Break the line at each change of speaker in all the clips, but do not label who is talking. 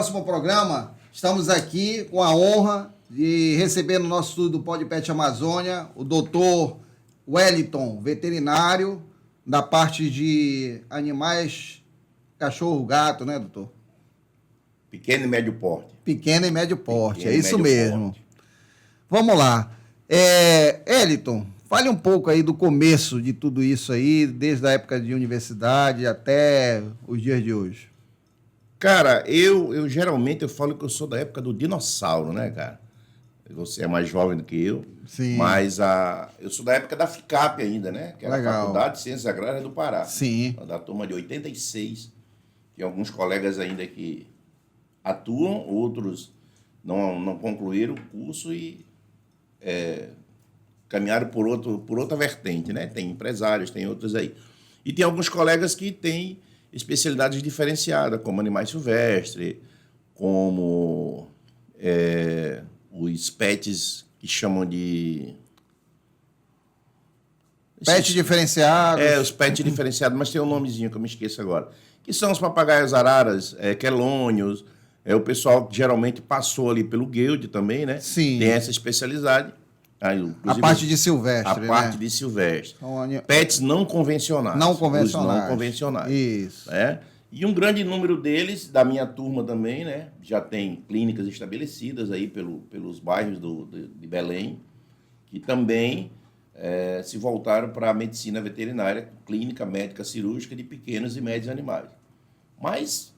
próximo programa, estamos aqui com a honra de receber no nosso estúdio do Pod Pet Amazônia o doutor Wellington, veterinário, da parte de animais, cachorro, gato, né, doutor?
Pequeno e médio porte.
Pequeno e médio porte,
Pequeno
é isso mesmo.
porte.
Vamos lá. Wellington, fale um pouco aí do começo de tudo isso aí, desde a época de universidade até os dias de hoje.
Cara, eu geralmente eu falo que eu sou da época do dinossauro, né, cara? Você é mais jovem do que eu.
Sim.
Mas eu sou da época da FICAP ainda, né? Que era a Faculdade de Ciências Agrárias do Pará.
Sim.
Da turma de 86. Tem alguns colegas ainda que atuam, outros não concluíram o curso e caminharam por outra vertente, né? Tem empresários, tem outros aí. E tem alguns colegas que têm especialidades diferenciadas, como animais silvestres, como os pets que chamam de...
Pet diferenciados.
Os pets diferenciados, mas tem um nomezinho que eu me esqueço agora. Que são os papagaios araras, quelônios, o pessoal que geralmente passou ali pelo Guild também, né?
Sim.
Tem essa especialidade. Aí,
a parte de silvestre,
A parte de silvestre.
Então,
pets não convencionais.
Não convencionais.
Os não convencionais.
Isso.
E um grande número deles, da minha turma também, né? Já tem clínicas estabelecidas aí pelos bairros de Belém, que também se voltaram para a medicina veterinária, clínica médica cirúrgica de pequenos e médios animais. Mas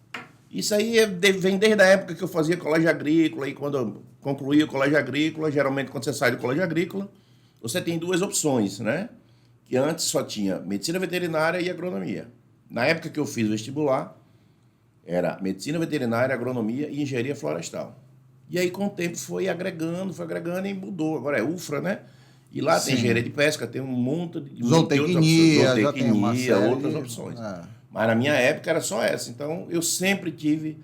isso aí vem desde a época que eu fazia colégio agrícola, e quando eu concluí o colégio agrícola, geralmente quando você sai do colégio agrícola, você tem duas opções, né? Que antes só tinha medicina veterinária e agronomia. Na época que eu fiz o vestibular, era medicina veterinária, agronomia e engenharia florestal. E aí, com o tempo, foi agregando e mudou. Agora é UFRA, né? E lá tem engenharia de pesca, tem um monte de
zootecnia,
outras opções. Mas na minha época era só essa. Então, eu sempre tive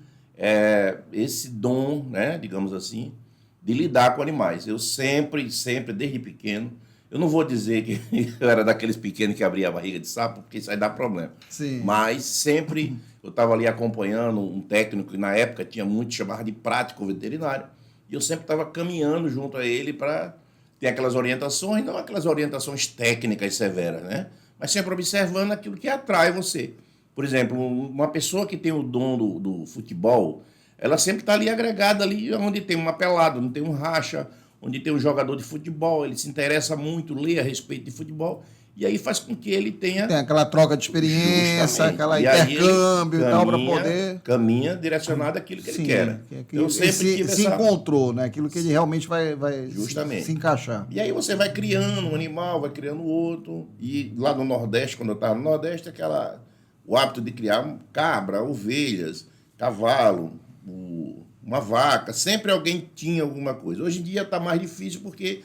esse dom, né, digamos assim, de lidar com animais. Eu sempre, desde pequeno, eu não vou dizer que eu era daqueles pequenos que abria a barriga de sapo, porque isso aí dá problema.
Sim.
Mas sempre eu estava ali acompanhando um técnico que na época tinha muito, chamava de prático veterinário, e eu sempre estava caminhando junto a ele para ter aquelas orientações, não aquelas orientações técnicas severas, né? Mas sempre observando aquilo que atrai você. Por exemplo, uma pessoa que tem o dom do futebol, ela sempre está ali agregada ali onde tem uma pelada, onde tem um racha, onde tem um jogador de futebol, ele se interessa muito, lê a respeito de futebol, e aí faz com que ele tenha...
Tem aquela troca de experiência, aquela intercâmbio e tal, para poder...
Caminha direcionado àquilo que ele quer.
Eu sempre se encontrou, né? Aquilo que ele realmente vai se encaixar.
E aí você vai criando um animal, vai criando outro, e lá no Nordeste, quando eu estava no Nordeste, o hábito de criar cabra, ovelhas, cavalo, uma vaca, sempre alguém tinha alguma coisa. Hoje em dia está mais difícil porque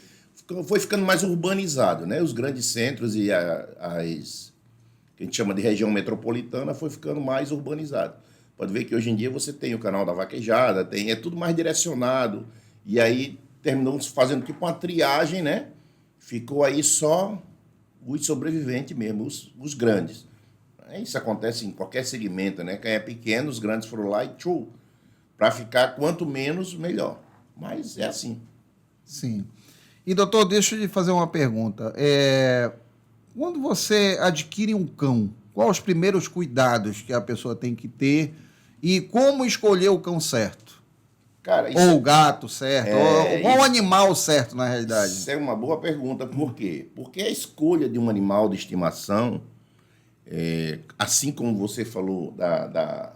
foi ficando mais urbanizado, né? Os grandes centros e que a gente chama de região metropolitana foi ficando mais urbanizado. Pode ver que hoje em dia você tem o canal da vaquejada, é tudo mais direcionado, e aí terminou fazendo tipo uma triagem, né? Ficou aí só os sobreviventes mesmo, os grandes. Isso acontece em qualquer segmento, né? Quem é pequeno, os grandes foram lá e tchau, para ficar quanto menos, melhor. Mas é assim.
Sim. E, doutor, deixa eu lhe fazer uma pergunta. Quando você adquire um cão, quais os primeiros cuidados que a pessoa tem que ter e como escolher o cão certo?
Cara,
ou o gato certo, ou o animal certo, na realidade?
Isso é uma boa pergunta. Por quê? Porque a escolha de um animal de estimação, assim como você falou da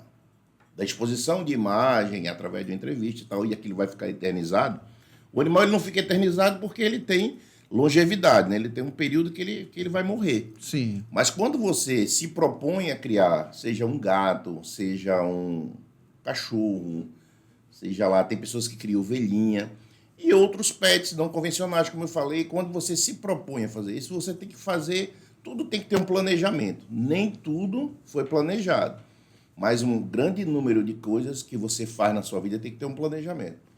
exposição de imagem através de uma entrevista e tal, e aquilo vai ficar eternizado, o animal ele não fica eternizado porque ele tem longevidade, né? Ele tem um período que ele vai morrer.
Sim.
Mas quando você se propõe a criar, seja um gato, seja um cachorro, seja lá, tem pessoas que criam ovelhinha, e outros pets não convencionais, como eu falei, quando você se propõe a fazer isso, você tem que fazer, tudo tem que ter um planejamento. Nem tudo foi planejado, mas um grande número de coisas que você faz na sua vida tem que ter um planejamento.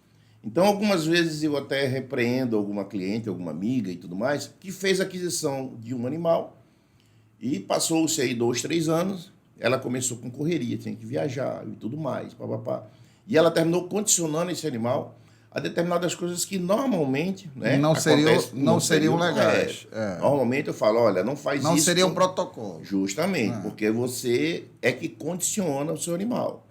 Então, algumas vezes eu até repreendo alguma cliente, alguma amiga e tudo mais, que fez aquisição de um animal e passou-se aí 2, 3 anos, ela começou com correria, tinha que viajar e tudo mais, papapá. E ela terminou condicionando esse animal a determinadas coisas que normalmente, né,
não seriam legais.
Normalmente eu falo, olha, não faz
não
isso.
Não seria um protocolo.
Justamente, porque você é que condiciona o seu animal.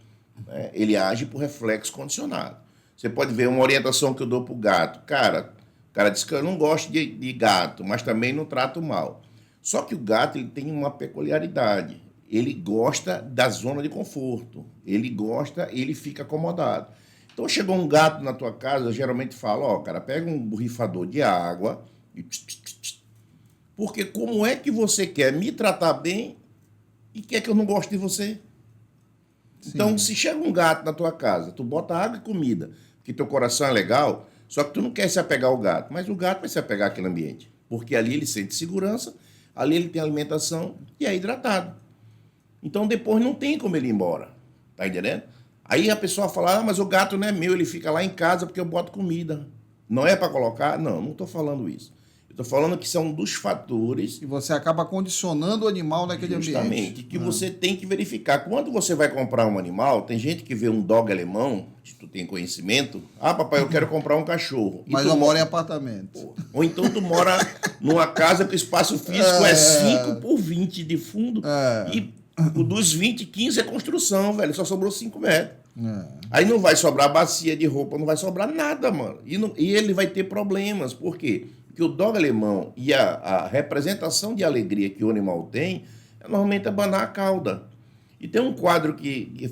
Né? Ele age por reflexo condicionado. Você pode ver uma orientação que eu dou para o gato. Cara, o cara diz que eu não gosto de gato, mas também não trato mal. Só que o gato ele tem uma peculiaridade. Ele gosta da zona de conforto. Ele fica acomodado. Então, chegou um gato na tua casa, eu geralmente falo, ó, cara, pega um borrifador de água e... Porque como é que você quer me tratar bem e quer que eu não goste de você? Sim. Então, se chega um gato na tua casa, tu bota água e comida, que teu coração é legal, só que tu não quer se apegar ao gato, mas o gato vai se apegar àquele ambiente. Porque ali ele sente segurança, ali ele tem alimentação e é hidratado. Então, depois não tem como ele ir embora. Tá entendendo? Aí a pessoa fala, mas o gato não é meu, ele fica lá em casa porque eu boto comida. Não é para colocar? Não estou falando isso. Eu estou falando que são dos fatores...
E você acaba condicionando o animal naquele ambiente.
Justamente, que você tem que verificar. Quando você vai comprar um animal, tem gente que vê um dog alemão, se tu tem conhecimento, papai, eu quero comprar um cachorro.
Mas eu moro em apartamento.
Ou então tu mora numa casa que o espaço físico é 5 por 20 de fundo e dos 20, 15 é construção, velho. Só sobrou 5 metros. Aí não vai sobrar bacia de roupa, não vai sobrar nada, mano. E ele vai ter problemas. Por quê? Porque o dog alemão e a representação de alegria que o animal tem é normalmente abanar a cauda. E tem um quadro que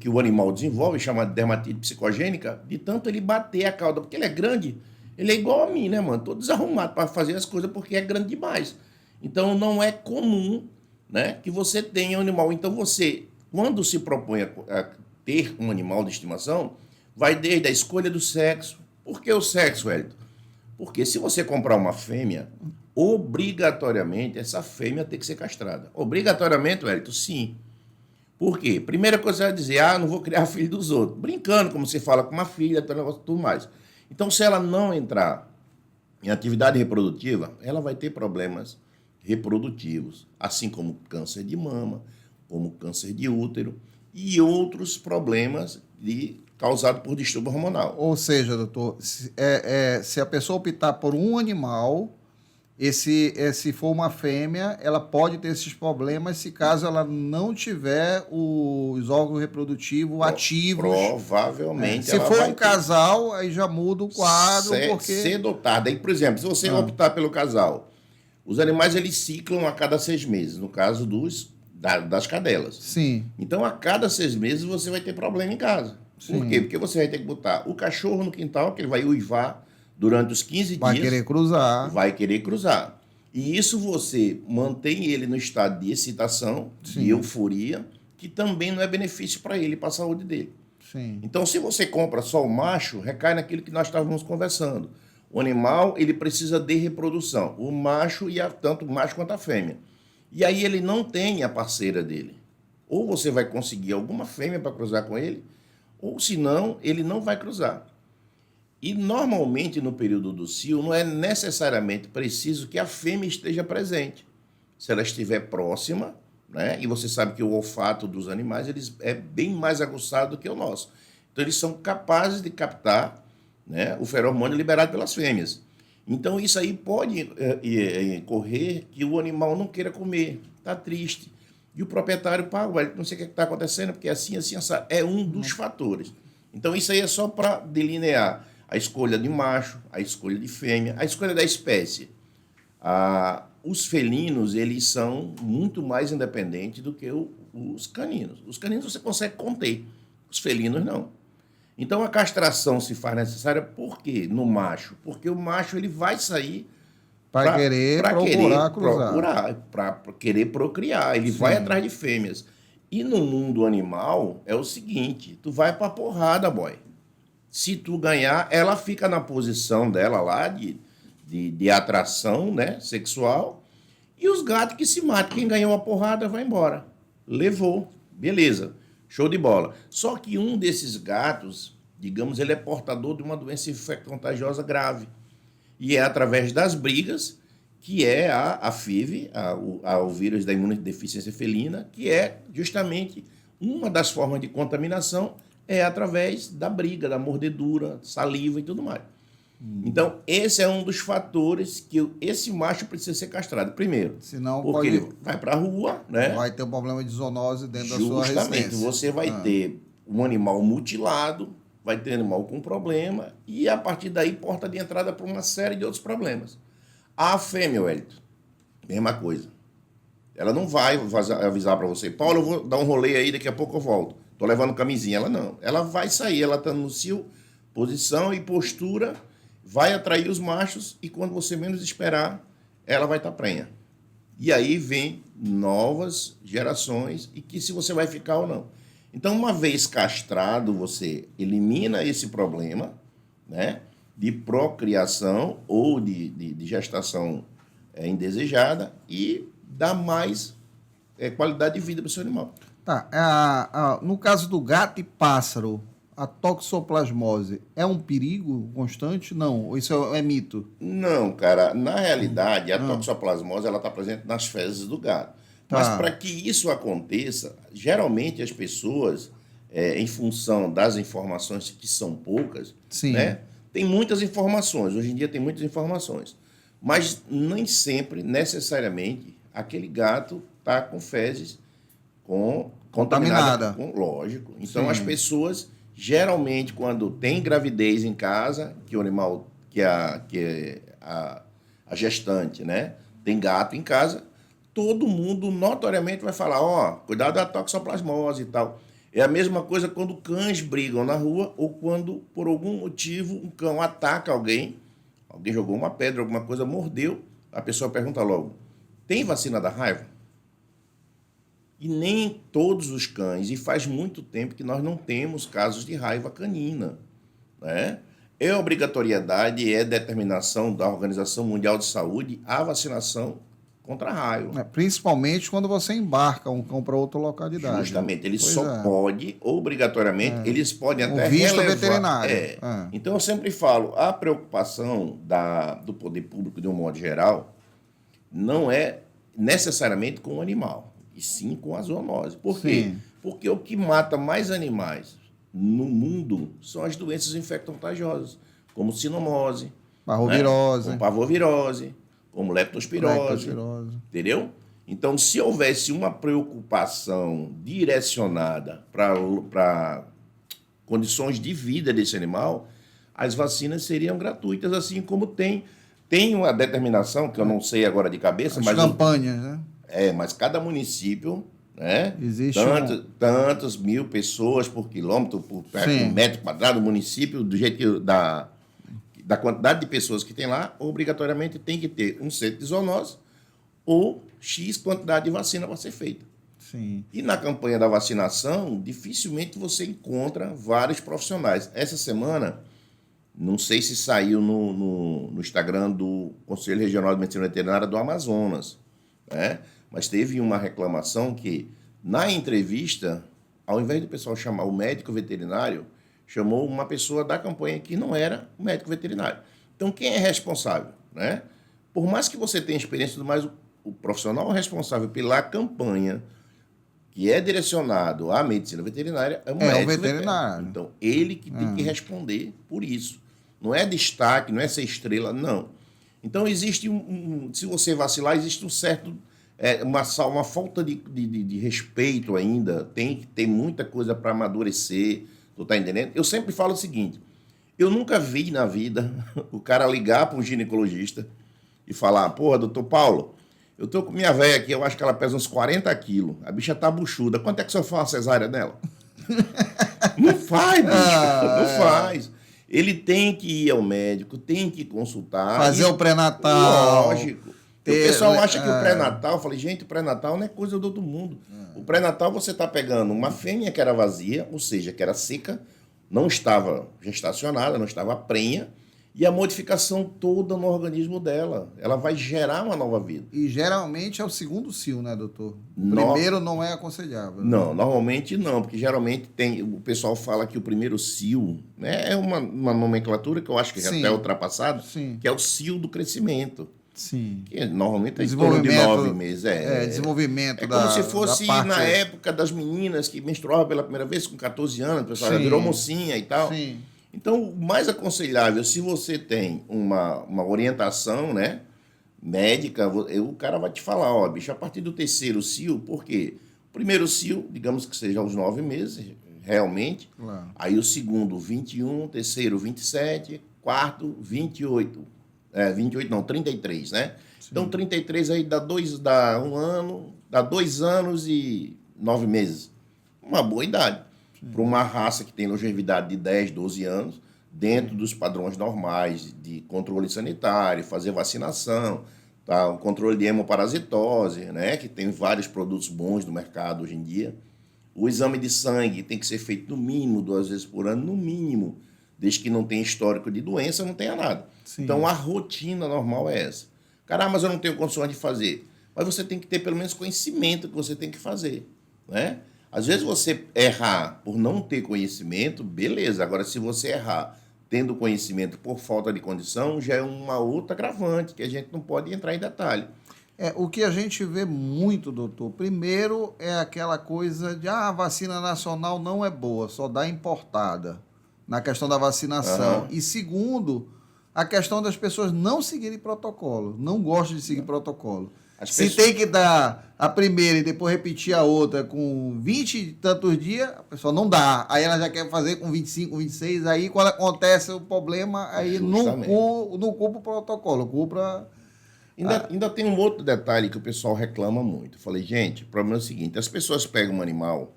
o animal desenvolve, chamado dermatite psicogênica, de tanto ele bater a cauda. Porque ele é grande, ele é igual a mim, né, mano? Todo desarrumado para fazer as coisas porque é grande demais. Então não é comum, né, que você tenha um animal. Então você, quando se propõe a ter um animal de estimação, vai desde a escolha do sexo. Por que o sexo, Wellington? Porque se você comprar uma fêmea, obrigatoriamente essa fêmea tem que ser castrada. Obrigatoriamente, Wellington, sim. Por quê? Primeira coisa, você vai dizer, não vou criar filho dos outros. Brincando, como você fala com uma filha, tudo mais. Então, se ela não entrar em atividade reprodutiva, ela vai ter problemas reprodutivos, assim como câncer de mama, como câncer de útero e outros problemas causados por distúrbio hormonal.
Ou seja, doutor, se a pessoa optar por um animal, se for uma fêmea, ela pode ter esses problemas se caso ela não tiver os órgãos reprodutivos ativos.
Provavelmente.
Se for um casal, aí já muda o quadro.
Cedo ou tarde. Aí, por exemplo, se você optar pelo casal, os animais eles ciclam a cada 6 meses, no caso das cadelas.
Sim.
Então, a cada 6 meses você vai ter problema em casa.
Sim.
Por quê? Porque você vai ter que botar o cachorro no quintal, que ele vai uivar durante os 15 dias.
Vai querer cruzar.
Vai querer cruzar. E isso você mantém ele no estado de excitação, de euforia, que também não é benefício para ele, para a saúde dele.
Sim.
Então, se você compra só o macho, recai naquilo que nós estávamos conversando. O animal, ele precisa de reprodução. O macho, tanto o macho quanto a fêmea. E aí ele não tem a parceira dele. Ou você vai conseguir alguma fêmea para cruzar com ele, ou senão ele não vai cruzar. E normalmente no período do cio não é necessariamente preciso que a fêmea esteja presente. Se ela estiver próxima, né? E você sabe que o olfato dos animais é bem mais aguçado do que o nosso. Então eles são capazes de captar, né, o feromônio liberado pelas fêmeas. Então isso aí pode correr que o animal não queira comer, está triste. E o proprietário paga, não sei o que está acontecendo, porque assim, assado. É um dos fatores. Então isso aí é só para delinear a escolha de macho, a escolha de fêmea, a escolha da espécie. Os felinos, eles são muito mais independentes do que os caninos. Os caninos você consegue conter, os felinos não. Então a castração se faz necessária por quê? No macho? Porque o macho ele vai sair
para querer
procriar, ele vai atrás de fêmeas. E no mundo animal é o seguinte, tu vai pra porrada, boy. Se tu ganhar, ela fica na posição dela lá de atração, né, sexual, e os gatos que se matam. Quem ganhou a porrada vai embora. Levou. Beleza. Show de bola. Só que um desses gatos, digamos, ele é portador de uma doença contagiosa grave. E é através das brigas, que é a FIV, o vírus da imunodeficiência felina, que é justamente uma das formas de contaminação é através da briga, da mordedura, saliva e tudo mais. Então, esse é um dos fatores que esse macho precisa ser castrado. Primeiro,
Senão
porque ele vai para a rua, né?
vai ter um problema de zoonose dentro da sua
Justamente,
residência.
você vai ter um animal mutilado, vai ter animal com problema, e a partir daí, porta de entrada para uma série de outros problemas. A fêmea, Wellington, mesma coisa. Ela não vai avisar para você, Paulo, eu vou dar um rolê aí, daqui a pouco eu volto. Tô levando camisinha. Ela não. Ela vai sair, ela está no seu posição e postura, vai atrair os machos e quando você menos esperar, ela vai estar prenha. E aí vem novas gerações e que se você vai ficar ou não. Então, uma vez castrado, você elimina esse problema, né, de procriação ou de gestação indesejada e dá mais qualidade de vida para o seu animal.
Tá. No caso do gato e pássaro, a toxoplasmose é um perigo constante? Não, isso é mito.
Não, cara. Na realidade, a toxoplasmose está presente nas fezes do gato. Mas para que isso aconteça, geralmente as pessoas, em função das informações que são poucas, né, tem muitas informações. Hoje em dia tem muitas informações. Mas nem sempre, necessariamente, aquele gato está com fezes contaminada. Lógico. Então, as pessoas, geralmente, quando tem gravidez em casa, que o animal, a gestante, né, tem gato em casa, todo mundo notoriamente vai falar, cuidado da toxoplasmose e tal. É a mesma coisa quando cães brigam na rua ou quando, por algum motivo, um cão ataca alguém jogou uma pedra, alguma coisa, mordeu, a pessoa pergunta logo, tem vacina da raiva? E nem todos os cães, e faz muito tempo que nós não temos casos de raiva canina, né? É obrigatoriedade, é determinação da Organização Mundial de Saúde a vacinação contra a raiva.
Principalmente quando você embarca um cão para outra localidade.
Justamente, ele só pode, obrigatoriamente, eles podem até
visto
relevar.
Veterinário.
Então, eu sempre falo, a preocupação do poder público, de um modo geral, não é necessariamente com o animal, e sim com a zoonose. Por quê? Porque o que mata mais animais no mundo são as doenças infecto-contagiosas, como sinomose,
parvovirose,
como parvovirose, como leptospirose, entendeu? Então, se houvesse uma preocupação direcionada para condições de vida desse animal, as vacinas seriam gratuitas, assim como tem uma determinação, que eu não sei agora de cabeça,
mas campanhas, né?
Mas cada município, né?
Existe
tantas mil pessoas por quilômetro, por metro quadrado, município, do jeito que da quantidade de pessoas que tem lá, obrigatoriamente tem que ter um centro de zoonose ou X quantidade de vacina para ser feita.
Sim.
E na campanha da vacinação, dificilmente você encontra vários profissionais. Essa semana, não sei se saiu no Instagram do Conselho Regional de Medicina Veterinária do Amazonas, né? Mas teve uma reclamação que, na entrevista, ao invés do pessoal chamar o médico veterinário, chamou uma pessoa da campanha que não era o médico veterinário. Então, quem é responsável, né? Por mais que você tenha experiência, mas o profissional responsável pela campanha, que é direcionado à medicina veterinária, é o médico veterinário. Então, ele que tem que responder por isso. Não é destaque, não é ser estrela, não. Então, existe se você vacilar, existe um certo... uma falta de respeito ainda. Tem que ter muita coisa para amadurecer. Tu tá entendendo? Eu sempre falo o seguinte, eu nunca vi na vida o cara ligar para um ginecologista e falar, porra, doutor Paulo, eu tô com minha velha aqui, eu acho que ela pesa uns 40 quilos, a bicha tá buchuda, quanto é que o senhor faz a cesárea dela? Não faz, bicho, não faz. Ele tem que ir ao médico, tem que consultar.
Fazer o pré-natal.
Lógico. O pessoal acha que o pré-natal, eu falei, gente, o pré-natal não é coisa do outro mundo. O pré-natal você está pegando uma fêmea que era vazia, ou seja, que era seca, não estava gestacionada, não estava prenha, e a modificação toda no organismo dela. Ela vai gerar uma nova vida.
E geralmente é o segundo cio, né, doutor? O primeiro não é aconselhável.
Não, normalmente não, porque geralmente o pessoal fala que o primeiro cio, né, é uma nomenclatura que eu acho que já até ultrapassada, que é o cio do crescimento.
Sim.
Que normalmente é em torno de 9 meses.
Desenvolvimento
é como se fosse
da parte...
na época das meninas que menstruavam pela primeira vez com 14 anos, o pessoal já virou mocinha e tal.
Sim.
Então, o mais aconselhável, se você tem uma orientação, né, médica, o cara vai te falar, ó, bicho, a partir do terceiro cio, por quê? O primeiro cio, digamos que seja aos 9 meses, realmente.
Claro.
Aí o segundo, 21, terceiro, 27, quarto, 28. 28 não, 33, né? Sim. Então, 33 aí dá 1 ano, dá 2 anos e 9 meses. Uma boa idade. Para uma raça que tem longevidade de 10, 12 anos, dentro dos padrões normais de controle sanitário, fazer vacinação, tá? O controle de hemoparasitose, né? Que tem vários produtos bons no mercado hoje em dia. O exame de sangue tem que ser feito no mínimo 2 vezes por ano, no mínimo, desde que não tenha histórico de doença, não tenha nada. Sim. Então, a rotina normal é essa. Caramba, mas eu não tenho condições de fazer. Mas você tem que ter pelo menos conhecimento que você tem que fazer, né? Às vezes você errar por não ter conhecimento, beleza. Agora, se você errar tendo conhecimento por falta de condição, já é uma outra agravante, que a gente não pode entrar em detalhe.
O que a gente vê muito, doutor, primeiro é aquela coisa de a vacina nacional não é boa, só dá importada, na questão da vacinação. Uhum. E segundo, a questão das pessoas não seguirem protocolo, não gostam de seguir protocolo. Se tem que dar a primeira e depois repetir a outra com 20 e tantos dias, a pessoa não dá. Aí ela já quer fazer com 25, 26, aí quando acontece o problema, aí não culpa o protocolo, culpa...
Ainda tem um outro detalhe que o pessoal reclama muito. Eu falei, gente, o problema é o seguinte, as pessoas pegam um animal,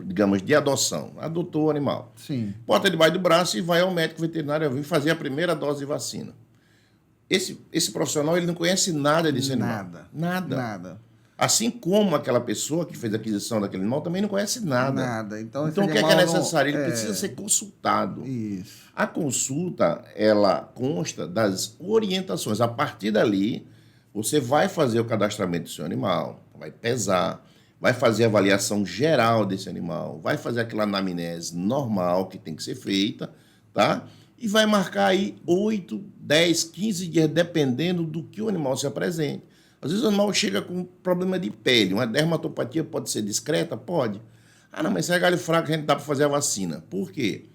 digamos, de adoção, adotou o animal,
sim,
bota debaixo do braço e vai ao médico veterinário vir fazer a primeira dose de vacina. Esse profissional, ele não conhece nada desse animal. Nada. Assim como aquela pessoa que fez a aquisição daquele animal também não conhece nada. Então o que é necessário? Ele precisa ser consultado.
Isso.
A consulta, ela consta das orientações. A partir dali, você vai fazer o cadastramento do seu animal, vai pesar, vai fazer a avaliação geral desse animal, vai fazer aquela anamnese normal que tem que ser feita, tá? E vai marcar aí 8, 10, 15 dias, dependendo do que o animal se apresente. Às vezes o animal chega com problema de pele, uma dermatopatia pode ser discreta? Pode. Ah, não, mas se é galho fraco, a gente dá para fazer a vacina. Por quê?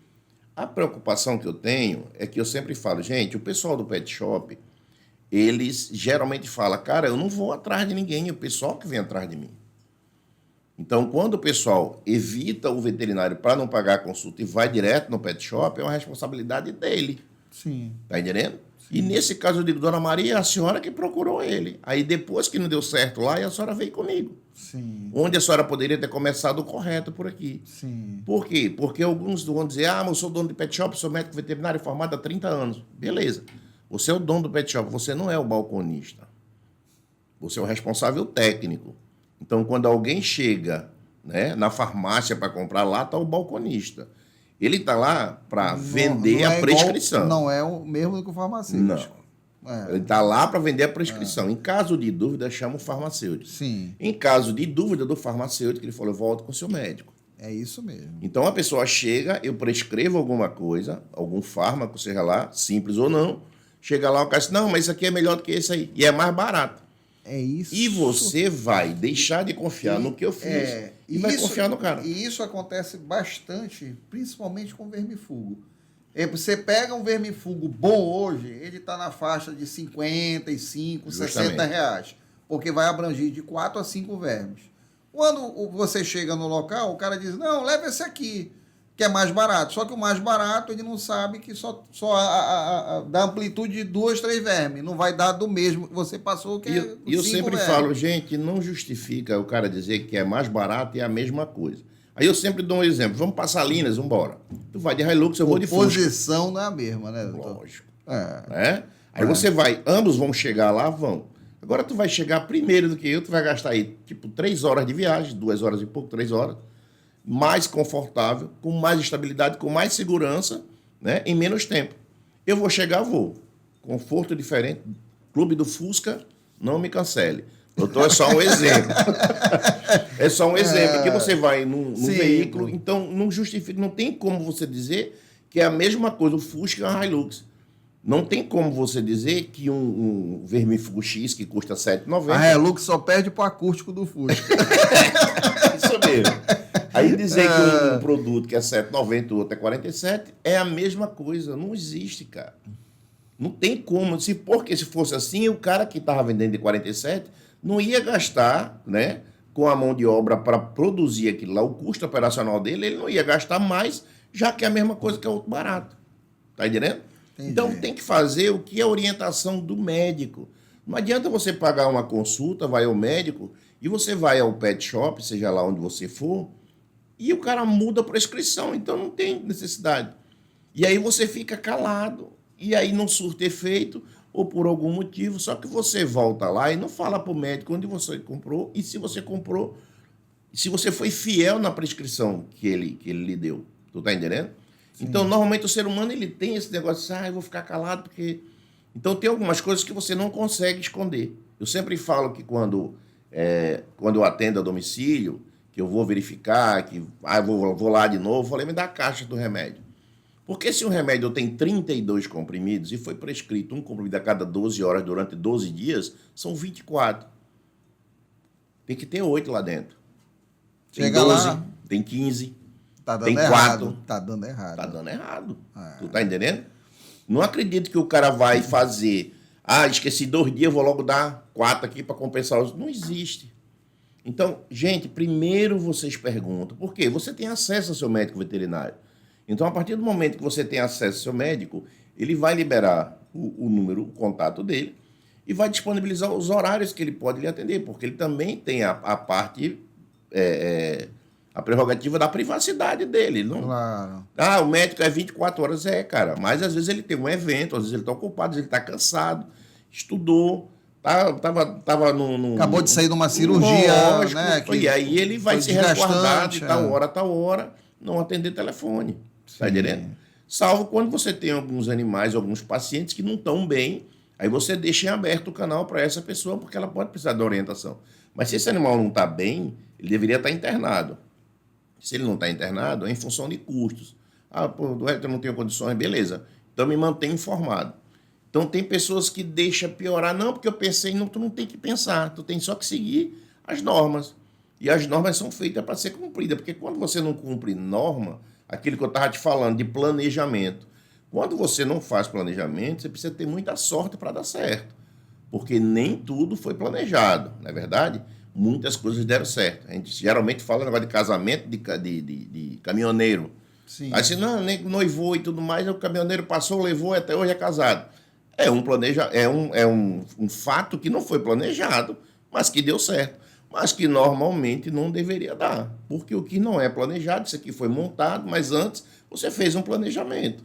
A preocupação que eu tenho é que eu sempre falo, gente, o pessoal do pet shop, eles geralmente falam, cara, eu não vou atrás de ninguém, é o pessoal que vem atrás de mim. Então, quando o pessoal evita o veterinário para não pagar a consulta e vai direto no pet shop, é uma responsabilidade dele.
Sim.
Tá entendendo?
Sim.
E nesse caso eu digo, dona Maria, é a senhora que procurou ele. Aí depois que não deu certo lá, a senhora veio comigo.
Sim.
Onde a senhora poderia ter começado o correto por aqui.
Sim.
Por quê? Porque alguns vão dizer, mas eu sou dono de pet shop, sou médico veterinário formado há 30 anos. Beleza. Você é o dono do pet shop, você não é o balconista. Você é o responsável técnico. Então, quando alguém chega, né, na farmácia para comprar, lá está o balconista. Ele está lá para vender a prescrição.
Não é o mesmo que o farmacêutico.
Não. Ele está lá para vender a prescrição. Em caso de dúvida, chama o farmacêutico.
Sim.
Em caso de dúvida do farmacêutico, ele falou, volta com o seu médico.
É isso mesmo.
Então, a pessoa chega, eu prescrevo alguma coisa, algum fármaco, seja lá, simples ou não, chega lá, o cara diz, não, mas isso aqui é melhor do que esse aí. E é mais barato.
É isso.
E você vai deixar de confiar no que eu fiz e vai confiar no cara.
E isso acontece bastante, principalmente com vermífugo. Você pega um vermífugo bom hoje, ele está na faixa de 55,
Justamente.
60 reais. Porque vai abranger de 4 a 5 vermes. Quando você chega no local, o cara diz, não, leva esse aqui, que é mais barato. Só que o mais barato, ele não sabe que só dá amplitude de 2, 3 vermes. Não vai dar do mesmo que você passou, que é
E eu sempre
vermes.
falo, gente, não justifica o cara dizer que é mais barato e é a mesma coisa. Aí eu sempre dou um exemplo. Vamos para Salinas, vamos embora. Tu vai de Hilux, eu vou de Fusca.
A posição não é a mesma, né, doutor?
Lógico. Aí você vai, ambos vão chegar lá, vão. Agora tu vai chegar primeiro do que eu, tu vai gastar aí, tipo, 3 horas de viagem, 2 horas e pouco, 3 horas. Mais confortável, com mais estabilidade, com mais segurança, né, em menos tempo. Eu vou chegar, vou. Conforto diferente. Clube do Fusca, não me cancele. Doutor, é só um exemplo. É só um exemplo. Que você vai num veículo, então não justifica, não tem como você dizer que é a mesma coisa o Fusca e a Hilux. Não tem como você dizer que um vermífugo X que custa R$ 7,90...
A Relux só perde pro acústico do Fusca.
Isso mesmo. Aí dizer que um produto que é R$ 7,90 e o outro é 47 é a mesma coisa. Não existe, cara. Não tem como. Porque se fosse assim, o cara que estava vendendo de 47 não ia gastar, né, com a mão de obra para produzir aquilo lá. O custo operacional dele, ele não ia gastar mais, já que é a mesma coisa que é outro barato. Tá entendendo?
Entendi.
Então tem que fazer o que é a orientação do médico. Não adianta você pagar uma consulta, vai ao médico, e você vai ao pet shop, seja lá onde você for, e o cara muda a prescrição, então não tem necessidade. E aí você fica calado, e aí não surte efeito, ou por algum motivo, só que você volta lá e não fala para o médico onde você comprou, e se você comprou, se você foi fiel na prescrição que ele lhe deu. Tu tá entendendo? Sim. Então, normalmente o ser humano ele tem esse negócio de, eu vou ficar calado porque... Então, tem algumas coisas que você não consegue esconder. Eu sempre falo que quando eu atendo a domicílio, que eu vou verificar, que vou lá de novo, eu falei, me dá a caixa do remédio. Porque se um remédio tem 32 comprimidos e foi prescrito um comprimido a cada 12 horas durante 12 dias, são 24. Tem que ter 8 lá dentro. Tem
Chega
12,
lá.
tem 15,
Tá dando
tem
errado.
4.
Tá dando errado.
Tá dando errado.
É.
Tu tá entendendo? Não acredito que o cara vai fazer, esqueci 2 dias, vou logo dar 4 aqui para compensar os... Não existe. Então, gente, primeiro vocês perguntam. Por quê? Você tem acesso ao seu médico veterinário. Então, a partir do momento que você tem acesso ao seu médico, ele vai liberar o número, o contato dele, e vai disponibilizar os horários que ele pode lhe atender, porque ele também tem a parte... a prerrogativa da privacidade dele. Não...
Claro.
O médico é 24 horas, cara. Mas às vezes ele tem um evento, às vezes ele está ocupado, às vezes ele está cansado, estudou, tava no...
Acabou de sair de uma cirurgia,
lógico,
né?
E aí ele vai se resguardar de tal hora, não atender telefone.
Sim.
Tá entendendo? Salvo quando você tem alguns animais, alguns pacientes que não estão bem, aí você deixa em aberto o canal para essa pessoa, porque ela pode precisar de orientação. Mas se esse animal não está bem, ele deveria estar internado. Se ele não está internado, é em função de custos. Eu não tenho condições, beleza. Então me mantenha informado. Então tem pessoas que deixam piorar. Não, porque eu pensei, não, tu não tem que pensar. Tu tem só que seguir as normas. E as normas são feitas para ser cumpridas. Porque quando você não cumpre norma, aquilo que eu estava te falando de planejamento. Quando você não faz planejamento, você precisa ter muita sorte para dar certo. Porque nem tudo foi planejado, não é verdade? Muitas coisas deram certo. A gente geralmente fala negócio de casamento de caminhoneiro.
Sim.
Aí, se não, nem noivou e tudo mais, o caminhoneiro passou, levou e até hoje é casado. É um fato que não foi planejado, mas que deu certo. Mas que normalmente não deveria dar. Porque o que não é planejado, isso aqui foi montado, mas antes você fez um planejamento.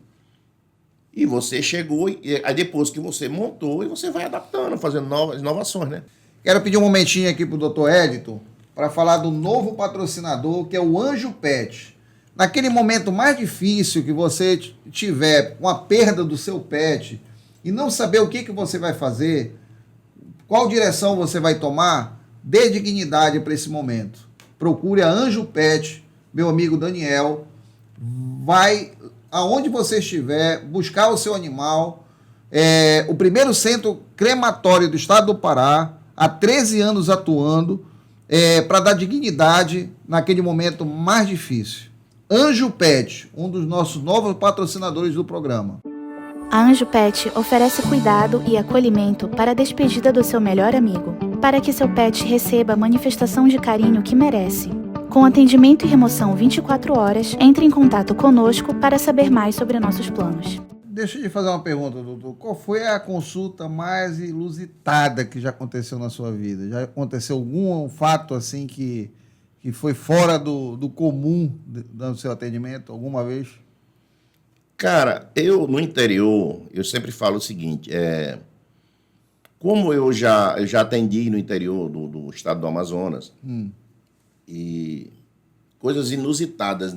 E você chegou, aí depois que você montou, e você vai adaptando, fazendo novas inovações, né?
Quero pedir um momentinho aqui pro Dr. Edson para falar do novo patrocinador, que é o Anjo Pet. Naquele momento mais difícil que você tiver com a perda do seu pet e não saber o que você vai fazer, qual direção você vai tomar, dê dignidade para esse momento. Procure a Anjo Pet, meu amigo Daniel, vai aonde você estiver, buscar o seu animal. O primeiro centro crematório do estado do Pará, há 13 anos atuando, para dar dignidade naquele momento mais difícil. Anjo Pet, um dos nossos novos patrocinadores do programa.
A Anjo Pet oferece cuidado e acolhimento para a despedida do seu melhor amigo, para que seu pet receba a manifestação de carinho que merece. Com atendimento e remoção 24 horas, entre em contato conosco para saber mais sobre nossos planos.
Deixa eu te fazer uma pergunta, doutor. Qual foi a consulta mais inusitada que já aconteceu na sua vida? Já aconteceu algum fato assim que foi fora do comum do seu atendimento alguma vez?
Cara, no interior, eu sempre falo o seguinte, como eu já atendi no interior do estado do Amazonas, e coisas inusitadas,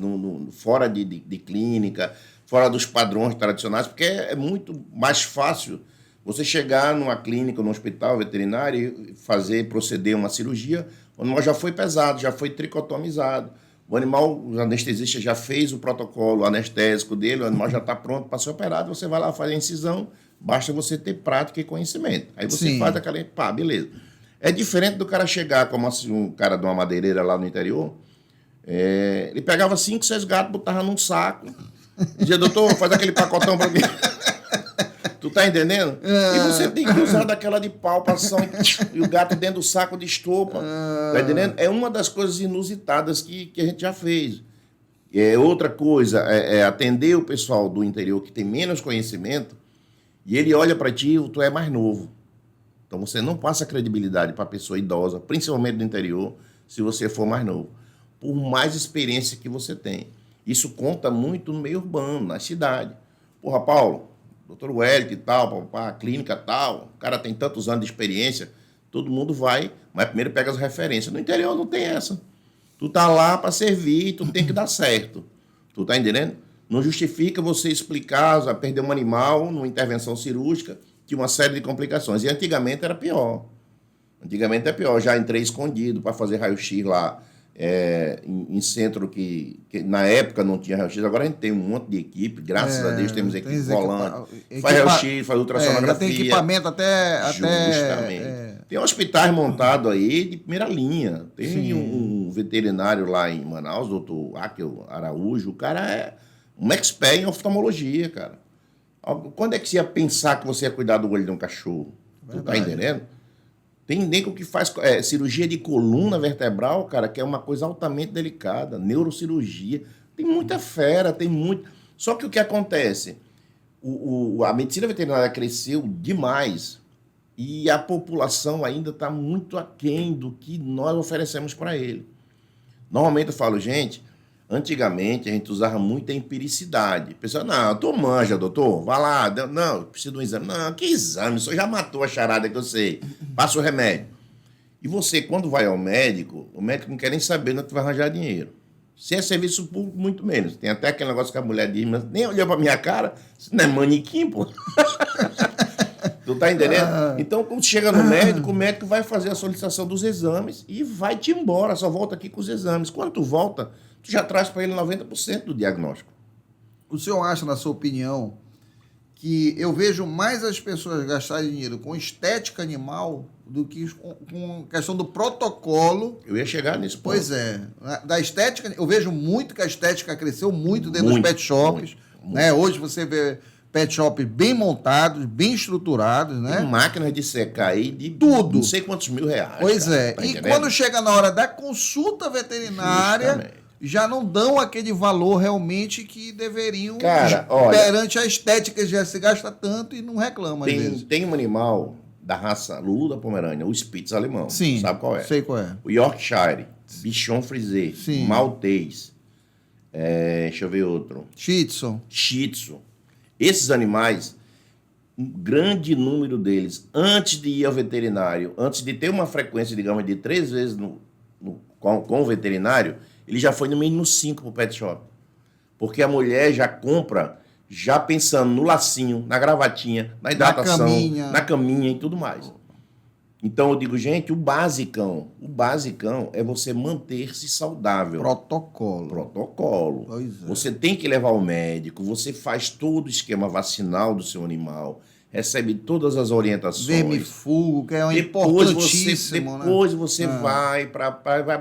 fora de clínica, fora dos padrões tradicionais, porque é muito mais fácil você chegar numa clínica, num hospital veterinário e proceder uma cirurgia, o animal já foi pesado, já foi tricotomizado. O animal, o anestesista já fez o protocolo anestésico dele, o animal já está pronto para ser operado, você vai lá, faz a incisão, Basta você ter prática e conhecimento. Aí você
Sim.
faz aquela... Pá, beleza. É diferente do cara chegar, como assim, um cara de uma madeireira lá no interior, ele pegava 5, 6 gatos, botava num saco, dizia, doutor, faz aquele pacotão pra mim. Tu tá entendendo? E você tem que usar daquela de pau, passar e o gato dentro do saco de estopa. Tá entendendo? É uma das coisas inusitadas que a gente já fez. Outra coisa é atender o pessoal do interior que tem menos conhecimento e ele olha para ti, tu é mais novo. Então você não passa credibilidade para a pessoa idosa, principalmente do interior, se você for mais novo. Por mais experiência que você tem. Isso conta muito no meio urbano, na cidade. Porra, Paulo, doutor Wellington e tal, a clínica tal, o cara tem tantos anos de experiência, todo mundo vai, mas primeiro pega as referências. No interior não tem essa. Tu tá lá para servir, tu tem que dar certo. Tu tá entendendo? Não justifica você explicar, perder um animal numa intervenção cirúrgica, tinha uma série de complicações. E antigamente era pior. Antigamente é pior. Já entrei escondido para fazer raio-x lá em centro que na época não tinha raio-x. Agora a gente tem um monte de equipe. Graças a Deus temos equipe volante. Faz raio-x, faz ultrassonografia.
Já tem equipamento até...
Justamente. Tem hospitais montados aí de primeira linha. Tem um veterinário lá em Manaus, doutor Akel Araújo. O cara é um expert em oftalmologia, cara. Quando é que você ia pensar que você ia cuidar do olho de um cachorro? Verdade. Tu tá entendendo? Tem nego que faz cirurgia de coluna vertebral, cara, que é uma coisa altamente delicada. Neurocirurgia. Tem muita fera, tem muito... Só que o que acontece? A medicina veterinária cresceu demais e a população ainda está muito aquém do que nós oferecemos para ele. Normalmente eu falo, gente... Antigamente, a gente usava muita empiricidade. O pessoal, não, tu manja, doutor, vai lá. Não, preciso de um exame. Não, que exame? O senhor já matou a charada que eu sei. Passa o remédio. E você, quando vai ao médico, o médico não quer nem saber onde tu vai arranjar dinheiro. Se é serviço público, muito menos. Tem até aquele negócio que a mulher diz, mas nem olhou pra minha cara, isso não é manequim, pô. Tu tá entendendo? Então, quando chega no médico, o médico vai fazer a solicitação dos exames e vai te embora, só volta aqui com os exames. Quando tu volta... tu já traz para ele 90% do diagnóstico.
O senhor acha, na sua opinião, que eu vejo mais as pessoas gastarem dinheiro com estética animal do que com questão do protocolo?
Eu ia chegar nisso.
Pois é. Da estética, eu vejo muito que a estética cresceu muito dentro dos pet shops. Né? Hoje você vê pet shops bem montados, bem estruturados, né?
Tem máquinas de secar aí de
tudo.
Não sei quantos R$1.000.
Pois
cara,
é.
Tá
e
entendendo?
quando chega na hora da consulta veterinária...
Justamente.
Já não dão aquele valor realmente que deveriam,
cara, olha,
perante a estética já se gasta tanto e não reclama às vezes.
Tem um animal da raça Lulu da Pomerânia, o Spitz alemão.
Sim,
sabe qual é?
Sei qual é.
O Yorkshire, Bichon Frisé, Maltês, deixa eu ver outro.
Shih Tzu.
Esses animais, um grande número deles, antes de ir ao veterinário, antes de ter uma frequência, digamos, de 3 vezes com o veterinário, ele já foi no mínimo 5 pro pet shop. Porque a mulher já compra, já pensando no lacinho, na gravatinha, na hidratação, na caminha e tudo mais. Então eu digo, gente, o basicão é você manter-se saudável. Protocolo.
Pois é.
Você tem que levar ao médico, você faz todo o esquema vacinal do seu animal, recebe todas as orientações.
Vermifugo, que é importantíssimo.
Depois você vai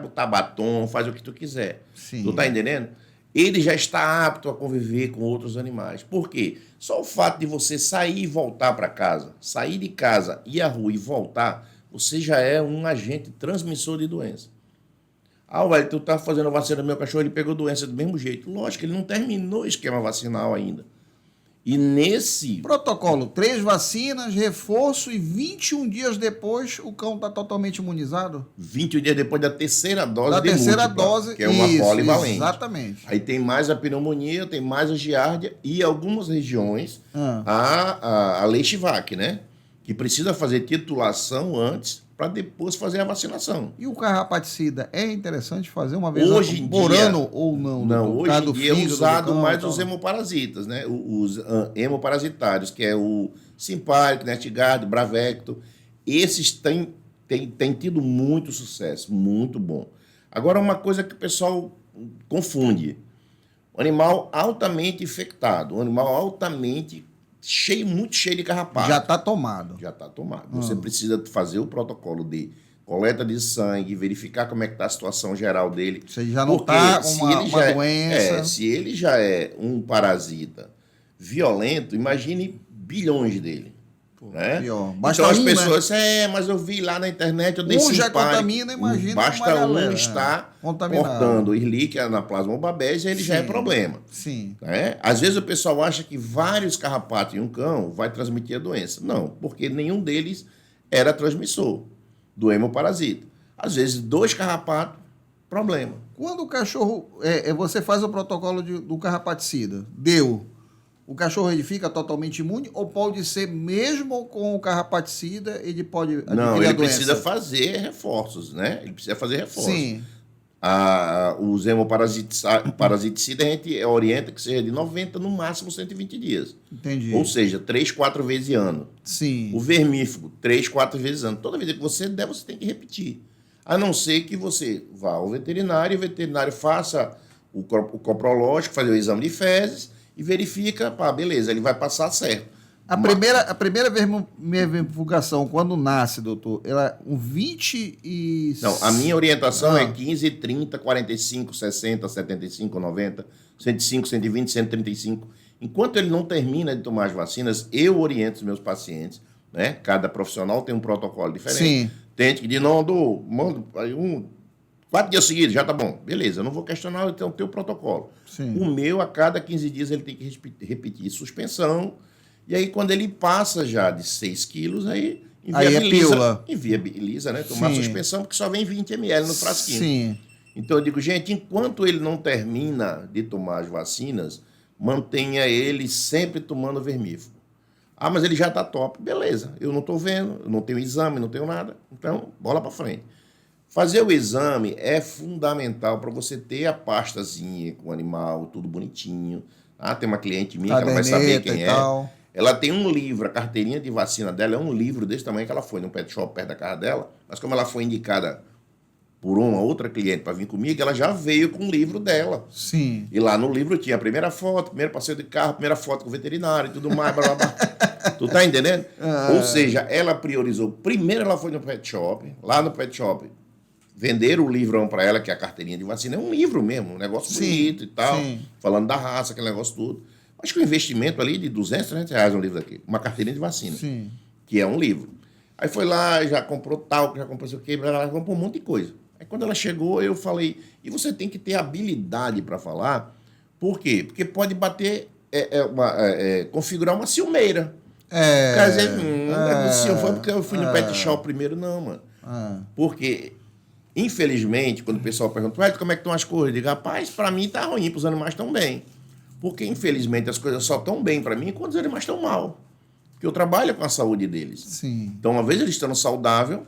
botar batom, faz o que tu quiser.
Sim.
Tu tá entendendo? Ele já está apto a conviver com outros animais. Por quê? Só o fato de você sair e voltar para casa, sair de casa, ir à rua e voltar, você já é um agente transmissor de doença. Velho, tu tá fazendo a vacina do meu cachorro, ele pegou doença do mesmo jeito. Lógico, ele não terminou o esquema vacinal ainda. E nesse...
protocolo, 3 vacinas, reforço e 21 dias depois o cão está totalmente imunizado?
21 dias depois da terceira dose
da terceira
múltipla,
dose,
que é uma polivalente.
Exatamente.
Aí tem mais a pneumonia, tem mais a giardia e algumas regiões a Leishvac, né? Que precisa fazer titulação antes para depois fazer a vacinação.
E o carrapaticida é interessante fazer uma vez
hoje
por ano ou não?
Não, hoje em dia é usado mais os hemoparasitas, né? Os hemoparasitários, que é o Simparic, Nextgard, Bravecto. Esses têm tido muito sucesso, muito bom. Agora, uma coisa que o pessoal confunde. O animal altamente infectado, um animal altamente muito cheio de carrapato.
Já está tomado.
Já está tomado. Você precisa fazer o protocolo de coleta de sangue, verificar como é que está a situação geral dele.
Você já não está com uma doença.
Se ele já é um parasita violento, imagine bilhões dele. Né?
Basta
então as
um,
pessoas, mas eu vi lá na internet, eu dei
já contamina, imagina.
Basta um estar portando Ehrlichia na Plasmobabésia, ele já é problema.
Sim.
Né? Às vezes o pessoal acha que vários carrapatos em um cão vai transmitir a doença. Não, porque nenhum deles era transmissor do hemoparasita. Às vezes 2 carrapatos, problema.
Quando o cachorro, você faz o protocolo do carrapaticida, o cachorro ele fica totalmente imune ou pode ser mesmo com o carrapaticida ele pode adquirir
Não,
ele
precisa fazer reforços, né? Ele precisa fazer reforços.
Sim.
Os hemoparasiticidas a gente orienta que seja de 90, no máximo 120 dias.
Entendi.
Ou seja, 3, 4 vezes ano.
Sim.
O vermífugo, 3, 4 vezes ano. Toda vez que você der, você tem que repetir. A não ser que você vá ao veterinário e o veterinário faça o coprológico, fazer o exame de fezes e verifica, beleza, ele vai passar certo.
A primeira vermifugação, quando nasce, doutor, ela é 20 e...
Não, a minha orientação é 15, 30, 45, 60, 75, 90, 105, 120, 135. Enquanto ele não termina de tomar as vacinas, eu oriento os meus pacientes, né? Cada profissional tem um protocolo diferente.
Sim.
Tem gente que diz, mando 4 dias seguidos, já tá bom. Beleza, eu não vou questionar o teu protocolo.
Sim.
O meu, a cada 15 dias, ele tem que repetir suspensão. E aí, quando ele passa já de 6 quilos, aí inviabiliza, né? Tomar suspensão, porque só vem 20 ml no frasquinho.
Sim.
Então, eu digo, gente, enquanto ele não termina de tomar as vacinas, mantenha ele sempre tomando vermífugo. Mas ele já tá top. Beleza, eu não tô vendo, eu não tenho exame, não tenho nada. Então, bola para frente. Fazer o exame é fundamental para você ter a pastazinha com o animal, tudo bonitinho. Tem uma cliente minha que ela vai saber quem é. Ela tem um livro, a carteirinha de vacina dela é um livro desse tamanho que ela foi no pet shop perto da casa dela, mas como ela foi indicada por uma outra cliente para vir comigo, ela já veio com o livro dela.
Sim.
E lá no livro tinha a primeira foto, primeiro passeio de carro, primeira foto com o veterinário e tudo mais, blá, blá, blá. Tu tá entendendo? Ou seja, ela priorizou. Primeiro ela foi no pet shop, lá no pet shop, venderam o livrão para ela, que é a carteirinha de vacina, é um livro mesmo, um negócio bonito e tal, falando da raça, aquele negócio tudo. Acho que o investimento ali de 200, 300 reais um livro daqui, uma carteirinha de vacina, que é um livro. Aí foi lá, já comprou talco, já comprou isso aqui, já comprou um monte de coisa. Aí quando ela chegou, eu falei, e você tem que ter habilidade para falar, por quê? Porque pode bater, configurar uma ciumeira. O cara dizer, não foi porque eu fui no pet shop primeiro, não, mano. Porque, infelizmente, quando o pessoal pergunta, como é que estão as coisas? Eu digo, rapaz, para mim tá ruim, para os animais estão bem. Porque, infelizmente, as coisas só estão bem para mim quando os animais estão mal. Porque eu trabalho com a saúde deles.
Sim.
Então, uma vez eles estando saudáveis,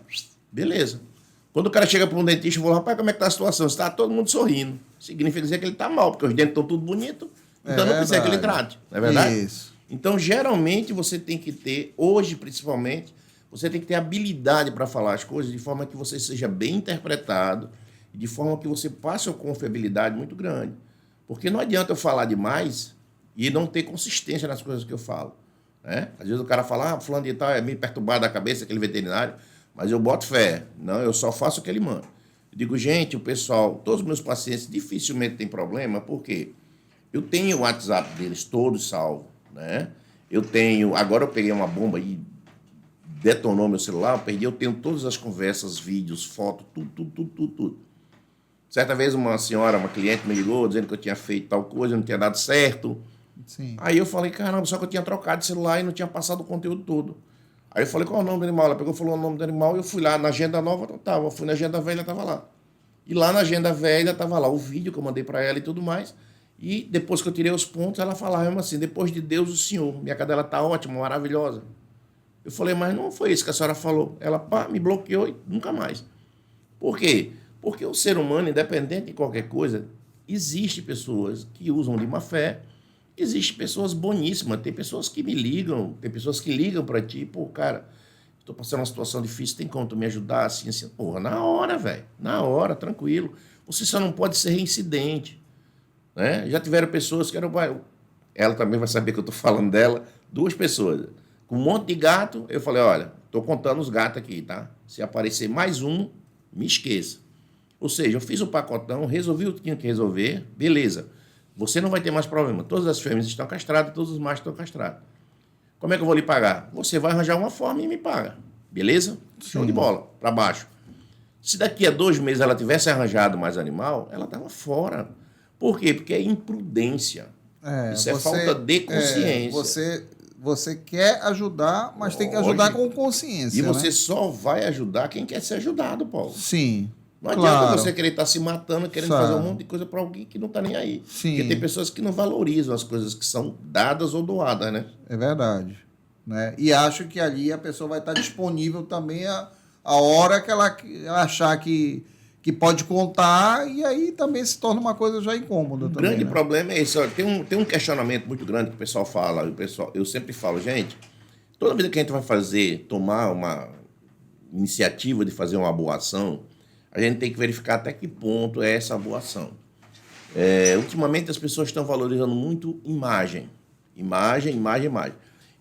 beleza. Quando o cara chega para um dentista e fala, rapaz, como é que tá a situação? Está todo mundo sorrindo. Significa dizer que ele está mal, porque os dentes estão tudo bonitos. Então, não precisa que ele trate. Não é verdade?
Isso.
Então, geralmente, você tem que ter, hoje principalmente, você tem que ter habilidade para falar as coisas de forma que você seja bem interpretado, de forma que você passe uma confiabilidade muito grande. Porque não adianta eu falar demais e não ter consistência nas coisas que eu falo. Né? Às vezes o cara fala, fulano de tal é meio perturbado da cabeça, aquele veterinário, mas eu boto fé. Não, eu só faço o que ele manda. Eu digo, gente, o pessoal, todos os meus pacientes dificilmente têm problema, porque eu tenho o WhatsApp deles todos salvo. Né? Agora eu peguei uma bomba e detonou meu celular, eu tenho todas as conversas, vídeos, fotos, tudo. Certa vez uma senhora, uma cliente me ligou dizendo que eu tinha feito tal coisa, não tinha dado certo.
Sim.
Aí eu falei, caramba, só que eu tinha trocado de celular e não tinha passado o conteúdo todo. Aí eu falei, qual é o nome do animal? Ela pegou e falou o nome do animal e eu fui lá na agenda nova, não tava. Eu fui na agenda velha, tava lá. E lá na agenda velha tava lá o vídeo que eu mandei para ela e tudo mais. E depois que eu tirei os pontos, ela falava mesmo assim, depois de Deus, o Senhor. Minha cadela tá ótima, maravilhosa. Eu falei, mas não foi isso que a senhora falou. Ela, me bloqueou e nunca mais. Por quê? Porque o ser humano, independente de qualquer coisa, existe pessoas que usam de má fé, existe pessoas boníssimas, tem pessoas que me ligam, tem pessoas que ligam para ti, cara, estou passando uma situação difícil, tem como tu me ajudar, assim, porra, na hora, velho, na hora, tranquilo. Você só não pode ser reincidente, né? Já tiveram pessoas que eram, ela também vai saber que eu estou falando dela, 2 pessoas. Com um monte de gato, eu falei, olha, estou contando os gatos aqui, tá? Se aparecer mais um, me esqueça. Ou seja, eu fiz o pacotão, resolvi o que tinha que resolver, beleza. Você não vai ter mais problema. Todas as fêmeas estão castradas, todos os machos estão castrados. Como é que eu vou lhe pagar? Você vai arranjar uma forma e me paga. Beleza? Show de bola, para baixo. Se daqui a 2 meses ela tivesse arranjado mais animal, ela estava fora. Por quê? Porque é imprudência. Isso é falta de consciência.
Você quer ajudar, mas tem que ajudar com consciência.
E você
né?
só vai ajudar quem quer ser ajudado, Paulo.
Sim.
Não adianta você querer estar se matando, querendo fazer um monte de coisa para alguém que não está nem aí.
Sim.
Porque tem pessoas que não valorizam as coisas que são dadas ou doadas, né?
É verdade. Né? E acho que ali a pessoa vai estar disponível também a hora que ela achar que pode contar, e aí também se torna uma coisa já incômoda.
O
também,
grande
né?
problema é esse. Olha, tem um questionamento muito grande que o pessoal fala. Eu sempre falo, gente, toda vez que a gente vai tomar uma iniciativa de fazer uma boa ação, a gente tem que verificar até que ponto é essa boa ação. Ultimamente as pessoas estão valorizando muito imagem. Imagem.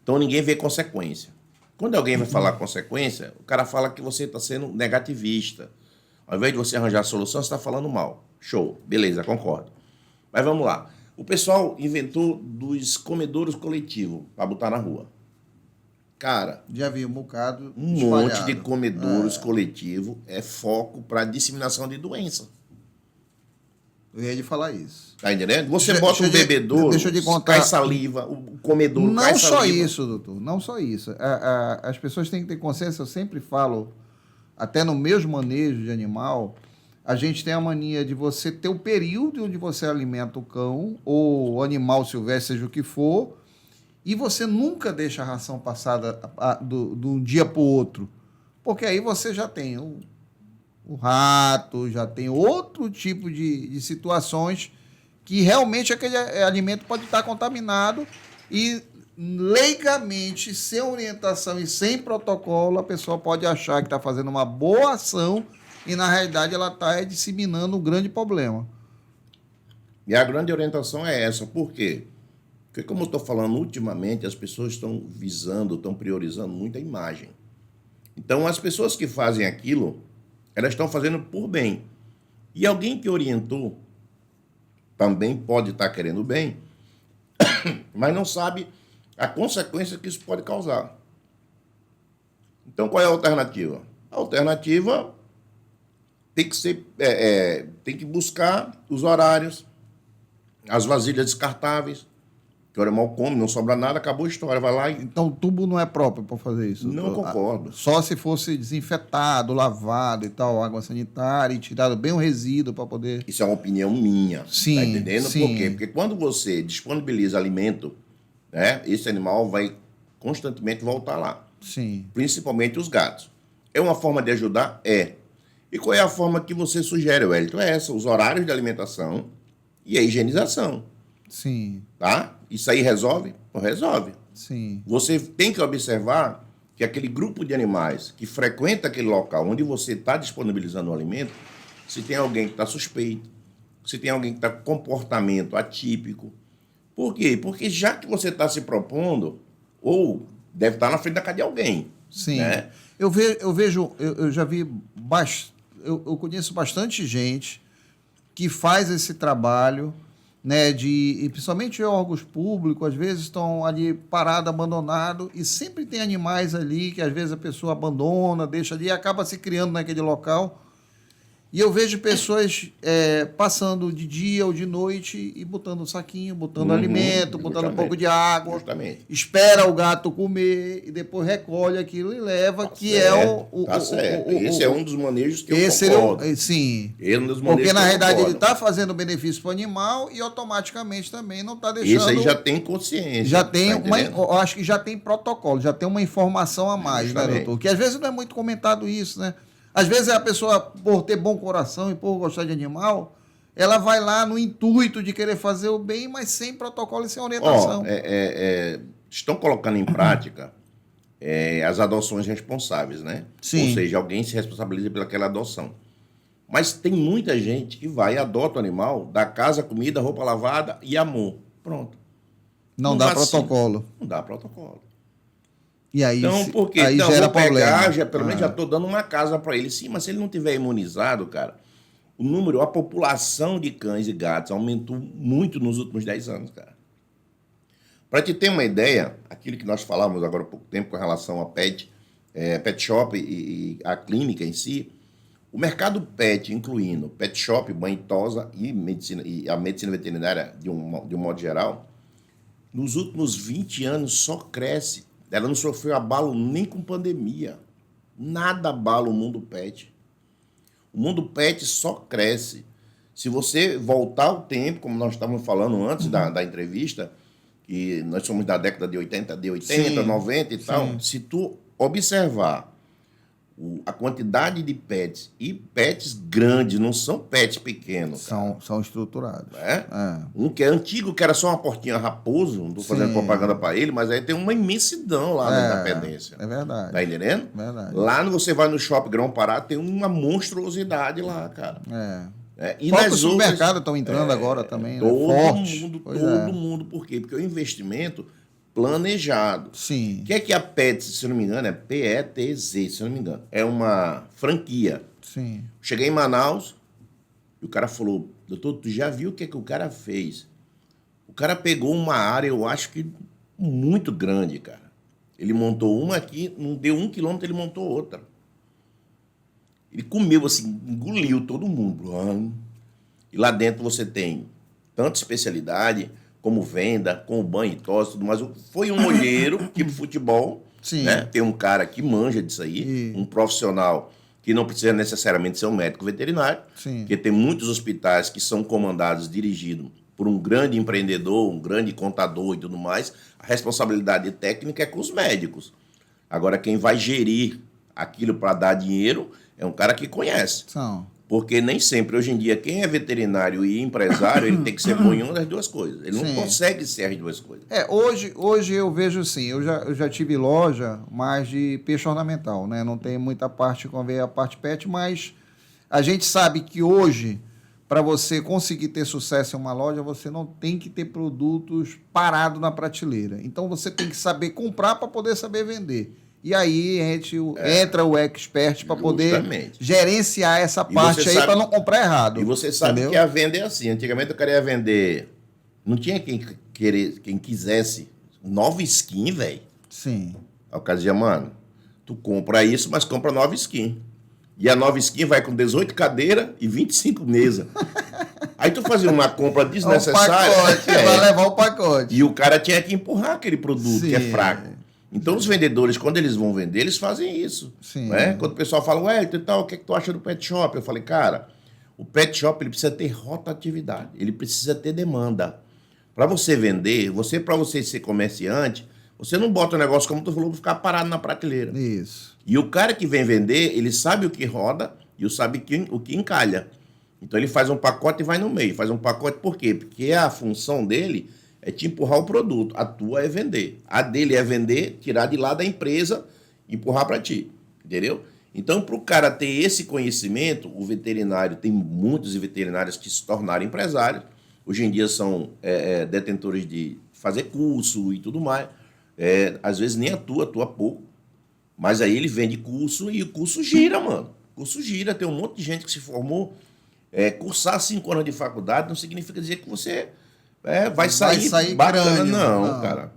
Então ninguém vê consequência. Quando alguém vai falar consequência, o cara fala que você está sendo negativista. Ao invés de você arranjar a solução, você está falando mal. Show. Beleza, concordo. Mas vamos lá. O pessoal inventou dos comedouros coletivos para botar na rua. Cara,
já vi um bocado
monte de comedouros coletivos é foco para disseminação de doença.
Eu ia lhe falar isso.
Tá entendendo? Você bota um bebedouro,
deixa eu te contar.
cai saliva, o comedouro
não
cai
só
saliva.
isso, doutor. Não só isso. As pessoas têm que ter consciência, eu sempre falo, até no mesmo manejo de animal, a gente tem a mania de você ter o período onde você alimenta o cão ou o animal silvestre, seja o que for, e você nunca deixa a ração passada de um dia para o outro. Porque aí você já tem o rato, já tem outro tipo de situações que realmente aquele alimento pode estar contaminado e leigamente, sem orientação e sem protocolo, a pessoa pode achar que está fazendo uma boa ação e, na realidade, ela está disseminando um grande problema.
E a grande orientação é essa. Por quê? Porque, como eu estou falando, ultimamente as pessoas estão estão priorizando muito a imagem. Então, as pessoas que fazem aquilo, elas estão fazendo por bem. E alguém que orientou também pode estar querendo bem, mas não sabe a consequência que isso pode causar. Então, qual é a alternativa? A alternativa tem que ser, tem que buscar os horários, as vasilhas descartáveis, que o animal come, não sobra nada, acabou a história, vai lá e...
Então, o tubo não é próprio para fazer isso?
Não concordo.
Só se fosse desinfetado, lavado e tal, água sanitária e tirado bem o resíduo para poder...
Isso é uma opinião minha.
Sim,
tá entendendo?
sim.
Por quê? Porque quando você disponibiliza alimento, né, esse animal vai constantemente voltar lá.
Sim.
Principalmente os gatos. É uma forma de ajudar? É. E qual é a forma que você sugere, Wellington? É essa, os horários de alimentação e a higienização.
Sim.
Tá? Isso aí resolve? Não resolve.
Sim.
Você tem que observar que aquele grupo de animais que frequenta aquele local onde você está disponibilizando o alimento, se tem alguém que está suspeito, se tem alguém que está com comportamento atípico. Por quê? Porque já que você está se propondo, ou deve estar na frente da casa de alguém.
Sim.
Né?
Eu já vi eu conheço bastante gente que faz esse trabalho, né, e principalmente órgãos públicos, às vezes estão ali parados, abandonados, e sempre tem animais ali que às vezes a pessoa abandona, deixa ali e acaba se criando naquele local. E eu vejo pessoas passando de dia ou de noite e botando um saquinho, botando alimento, botando um pouco de água,
Justamente.
espera o gato comer e depois recolhe aquilo e leva,
Tá certo. Esse é um dos manejos que eu concordo.
Sim.
Esse é um dos manejos
Porque, na
que eu
realidade, ele
concordo.
está fazendo benefício para o animal e automaticamente também não está deixando...
Esse aí já tem consciência.
Já tem
tá
eu acho que já tem protocolo, já tem uma informação a mais, né,
Justamente.
doutor? Que às vezes não é muito comentado isso, né? Às vezes a pessoa, por ter bom coração e por gostar de animal, ela vai lá no intuito de querer fazer o bem, mas sem protocolo e sem orientação.
Estão colocando em prática as adoções responsáveis, né?
Sim.
Ou seja, alguém se responsabiliza pelaquela adoção. Mas tem muita gente que vai e adota o animal, dá casa, comida, roupa lavada e amor. Pronto.
Não dá protocolo.
Não dá protocolo.
E aí,
então, por quê?
Aí
então,
gera
vou pegar,
problema.
pelo menos já estou dando uma casa para ele. Sim, mas se ele não tiver imunizado, cara, a população de cães e gatos aumentou muito nos últimos 10 anos, cara. Para te ter uma ideia, aquilo que nós falávamos agora há pouco tempo com relação a pet shop e a clínica em si, o mercado pet, incluindo pet shop, banho e tosa e a medicina veterinária de um modo geral, nos últimos 20 anos só cresce. Ela não sofreu abalo nem com pandemia. Nada abala o mundo pet. O mundo pet só cresce. Se você voltar ao tempo, como nós estávamos falando antes da entrevista, que nós somos da década de 80, sim, 90 e tal, sim. Se tu observar a quantidade de pets, e pets grandes, não são pets pequenos.
São estruturados.
Um que é antigo, que era só uma portinha raposo, não estou fazendo propaganda para ele, mas aí tem uma imensidão lá na Independência.
É verdade.
Tá entendendo?
Verdade.
Lá você vai no Shopping Grão Pará, tem uma monstruosidade lá, cara.
E os supermercados estão entrando agora também.
Todo mundo. Por quê? Porque o investimento planejado.
Sim.
O que é que a Pets, se não me engano, é PETZ, se não me engano. É uma franquia.
Sim.
Cheguei em Manaus e o cara falou, doutor, tu já viu o que é que o cara fez? O cara pegou uma área, eu acho que muito grande, cara. Ele montou uma aqui, não deu 1 quilômetro, ele montou outra. Ele comeu assim, engoliu todo mundo. E lá dentro você tem tanta especialidade, como venda, com banho e tosse, tudo mais. Foi um olheiro, tipo futebol.
Sim.
Né? Tem um cara que manja disso aí, um profissional que não precisa necessariamente ser um médico veterinário,
sim,
porque tem muitos hospitais que são comandados, dirigidos por um grande empreendedor, um grande contador e tudo mais. A responsabilidade técnica é com os médicos. Agora, quem vai gerir aquilo para dar dinheiro é um cara que conhece. Porque nem sempre, hoje em dia, quem é veterinário e empresário, ele tem que ser bom em uma das duas coisas. Ele não consegue ser as duas coisas.
Hoje eu vejo assim, eu já tive loja mais de peixe ornamental, né? Não tem muita parte com a parte pet, mas a gente sabe que hoje, para você conseguir ter sucesso em uma loja, você não tem que ter produtos parados na prateleira. Então, você tem que saber comprar para poder saber vender. E aí entra o expert para poder gerenciar essa parte aí para não comprar errado.
E você sabe que a venda é assim. Antigamente eu queria vender. Não tinha quem quisesse 9 skins, velho.
Sim.
Aí o cara dizia, mano, tu compra isso, mas compra 9 skins. E a 9 skin vai com 18 cadeiras e 25 mesas. Aí tu fazia uma compra desnecessária.
Vai levar o pacote.
E o cara tinha que empurrar aquele produto que é fraco. Então, os vendedores, quando eles vão vender, eles fazem isso. Né? Quando o pessoal fala, ué, o que é que tu acha do pet shop? Eu falei, cara, o pet shop ele precisa ter rotatividade, ele precisa ter demanda. Para você vender, para você ser comerciante, você não bota o negócio, como tu falou, para ficar parado na prateleira.
Isso.
E o cara que vem vender, ele sabe o que roda e sabe o que encalha. Então, ele faz um pacote e vai no meio. Faz um pacote por quê? Porque a função dele é te empurrar o produto. A tua é vender. A dele é vender, tirar de lá da empresa e empurrar para ti. Entendeu? Então, para o cara ter esse conhecimento, o veterinário, tem muitos veterinários que se tornaram empresários. Hoje em dia são detentores de fazer curso e tudo mais. Às vezes nem atua pouco. Mas aí ele vende curso e o curso gira, mano. O curso gira. Tem um monte de gente que se formou. Cursar 5 anos de faculdade não significa dizer que você... vai sair bacana, crânio, não, cara.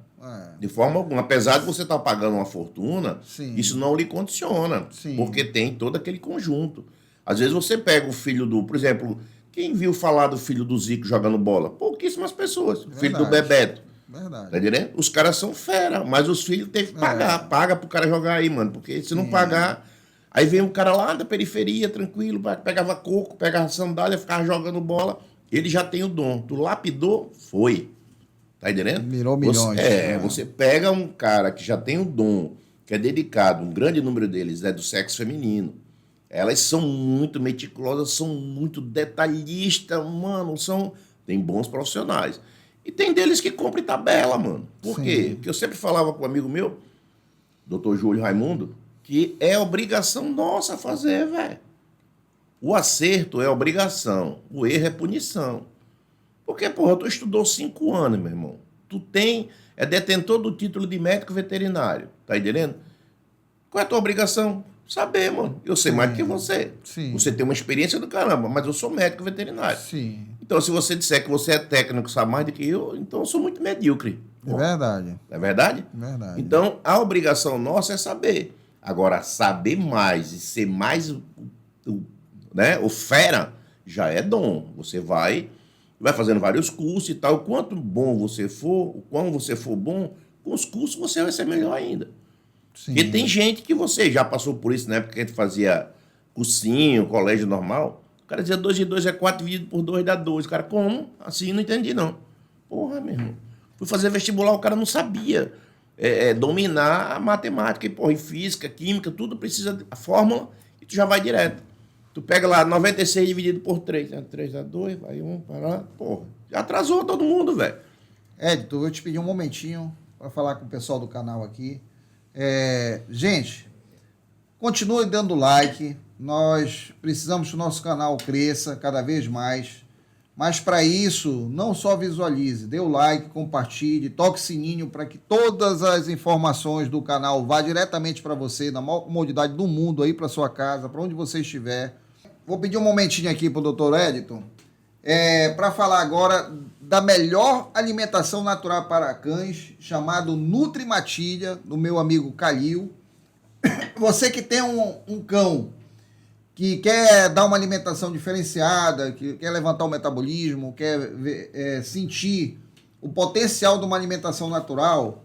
De forma alguma. Apesar de você estar pagando uma fortuna, isso não lhe condiciona. Porque tem todo aquele conjunto. Às vezes você pega o filho do... Por exemplo, quem viu falar do filho do Zico jogando bola? Pouquíssimas pessoas. Verdade. Filho do Bebeto.
Verdade.
Tá entendendo? Os caras são fera, mas os filhos têm que pagar. Paga pro cara jogar aí, mano. Porque se não pagar... Aí vem um cara lá da periferia, tranquilo, pegava coco, pegava sandália, ficava jogando bola... Ele já tem o dom. Tu lapidou, foi. Tá entendendo?
Mirou milhões.
Você pega um cara que já tem o dom, que é dedicado, um grande número deles é do sexo feminino. Elas são muito meticulosas, são muito detalhistas, mano, tem bons profissionais. E tem deles que compram em tabela, mano. Por quê? Porque eu sempre falava com um amigo meu, Dr. Júlio Raimundo, que é obrigação nossa fazer, velho. O acerto é obrigação, o erro é punição. Porque, porra, tu estudou 5 anos, meu irmão. tu é detentor do título de médico veterinário, tá entendendo? Qual é a tua obrigação? Saber, mano. Eu sei mais do que você.
Sim.
Você tem uma experiência do caramba, mas eu sou médico veterinário.
Sim.
Então, se você disser que você é técnico, sabe mais do que eu, então eu sou muito medíocre.
É verdade.
É verdade?
Verdade.
Então, a obrigação nossa é saber. Agora, saber mais e ser mais o fera já é dom. Você vai fazendo vários cursos e tal. O quanto bom você for, o quão você for bom, com os cursos você vai ser melhor ainda.
Sim.
Porque tem gente que você já passou por isso, na época que a gente fazia cursinho, colégio normal. O cara dizia 2 e 2 é 4, dividido por 2 dá 2. O cara, como? Assim, não entendi, não. Porra, meu irmão. Fui fazer vestibular, o cara não sabia dominar a matemática, e, porra, e física, química, tudo precisa da fórmula e tu já vai direto. Tu pega lá 96 dividido por 3. 3 dá 2, vai 1, para lá. Porra, já atrasou todo mundo, velho.
Edito, eu vou te pedir um momentinho para falar com o pessoal do canal aqui. Gente, continue dando like. Nós precisamos que o nosso canal cresça cada vez mais. Mas para isso, não só visualize, dê o like, compartilhe, toque o sininho para que todas as informações do canal vá diretamente para você, na maior comodidade do mundo, aí para sua casa, para onde você estiver. Vou pedir um momentinho aqui para o Dr. Edito, para falar agora da melhor alimentação natural para cães, chamado Nutrimatilha, do meu amigo Calil. Você que tem um cão que quer dar uma alimentação diferenciada, que quer levantar o metabolismo, quer sentir o potencial de uma alimentação natural,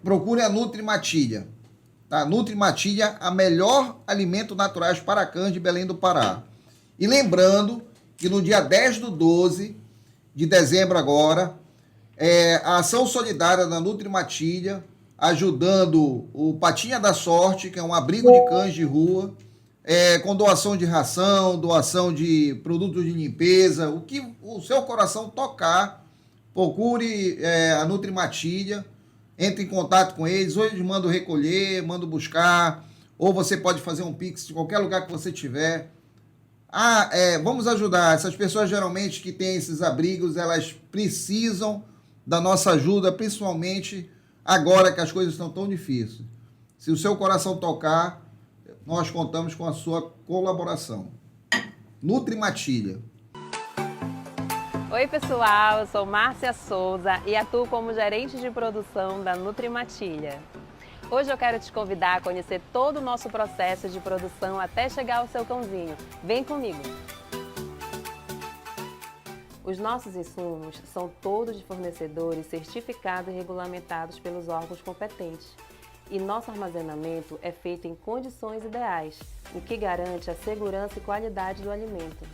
procure a Nutrimatilha. Tá? Nutrimatilha, a melhor alimento naturais para cães de Belém do Pará. E lembrando que no dia 10/12 de dezembro agora, a ação solidária da Nutrimatilha, ajudando o Patinha da Sorte, que é um abrigo de cães de rua, com doação de ração, doação de produtos de limpeza, o que o seu coração tocar, procure a Nutrimatilha, entre em contato com eles, ou eles mandam recolher, mandam buscar, ou você pode fazer um Pix de qualquer lugar que você tiver. Vamos ajudar. Essas pessoas geralmente que têm esses abrigos, elas precisam da nossa ajuda, principalmente agora que as coisas estão tão difíceis. Se o seu coração tocar, nós contamos com a sua colaboração. Nutrimatilha.
Oi pessoal, eu sou Márcia Souza e atuo como gerente de produção da Nutrimatilha. Hoje eu quero te convidar a conhecer todo o nosso processo de produção até chegar ao seu cãozinho. Vem comigo! Os nossos insumos são todos de fornecedores certificados e regulamentados pelos órgãos competentes. E nosso armazenamento é feito em condições ideais, o que garante a segurança e qualidade do alimento.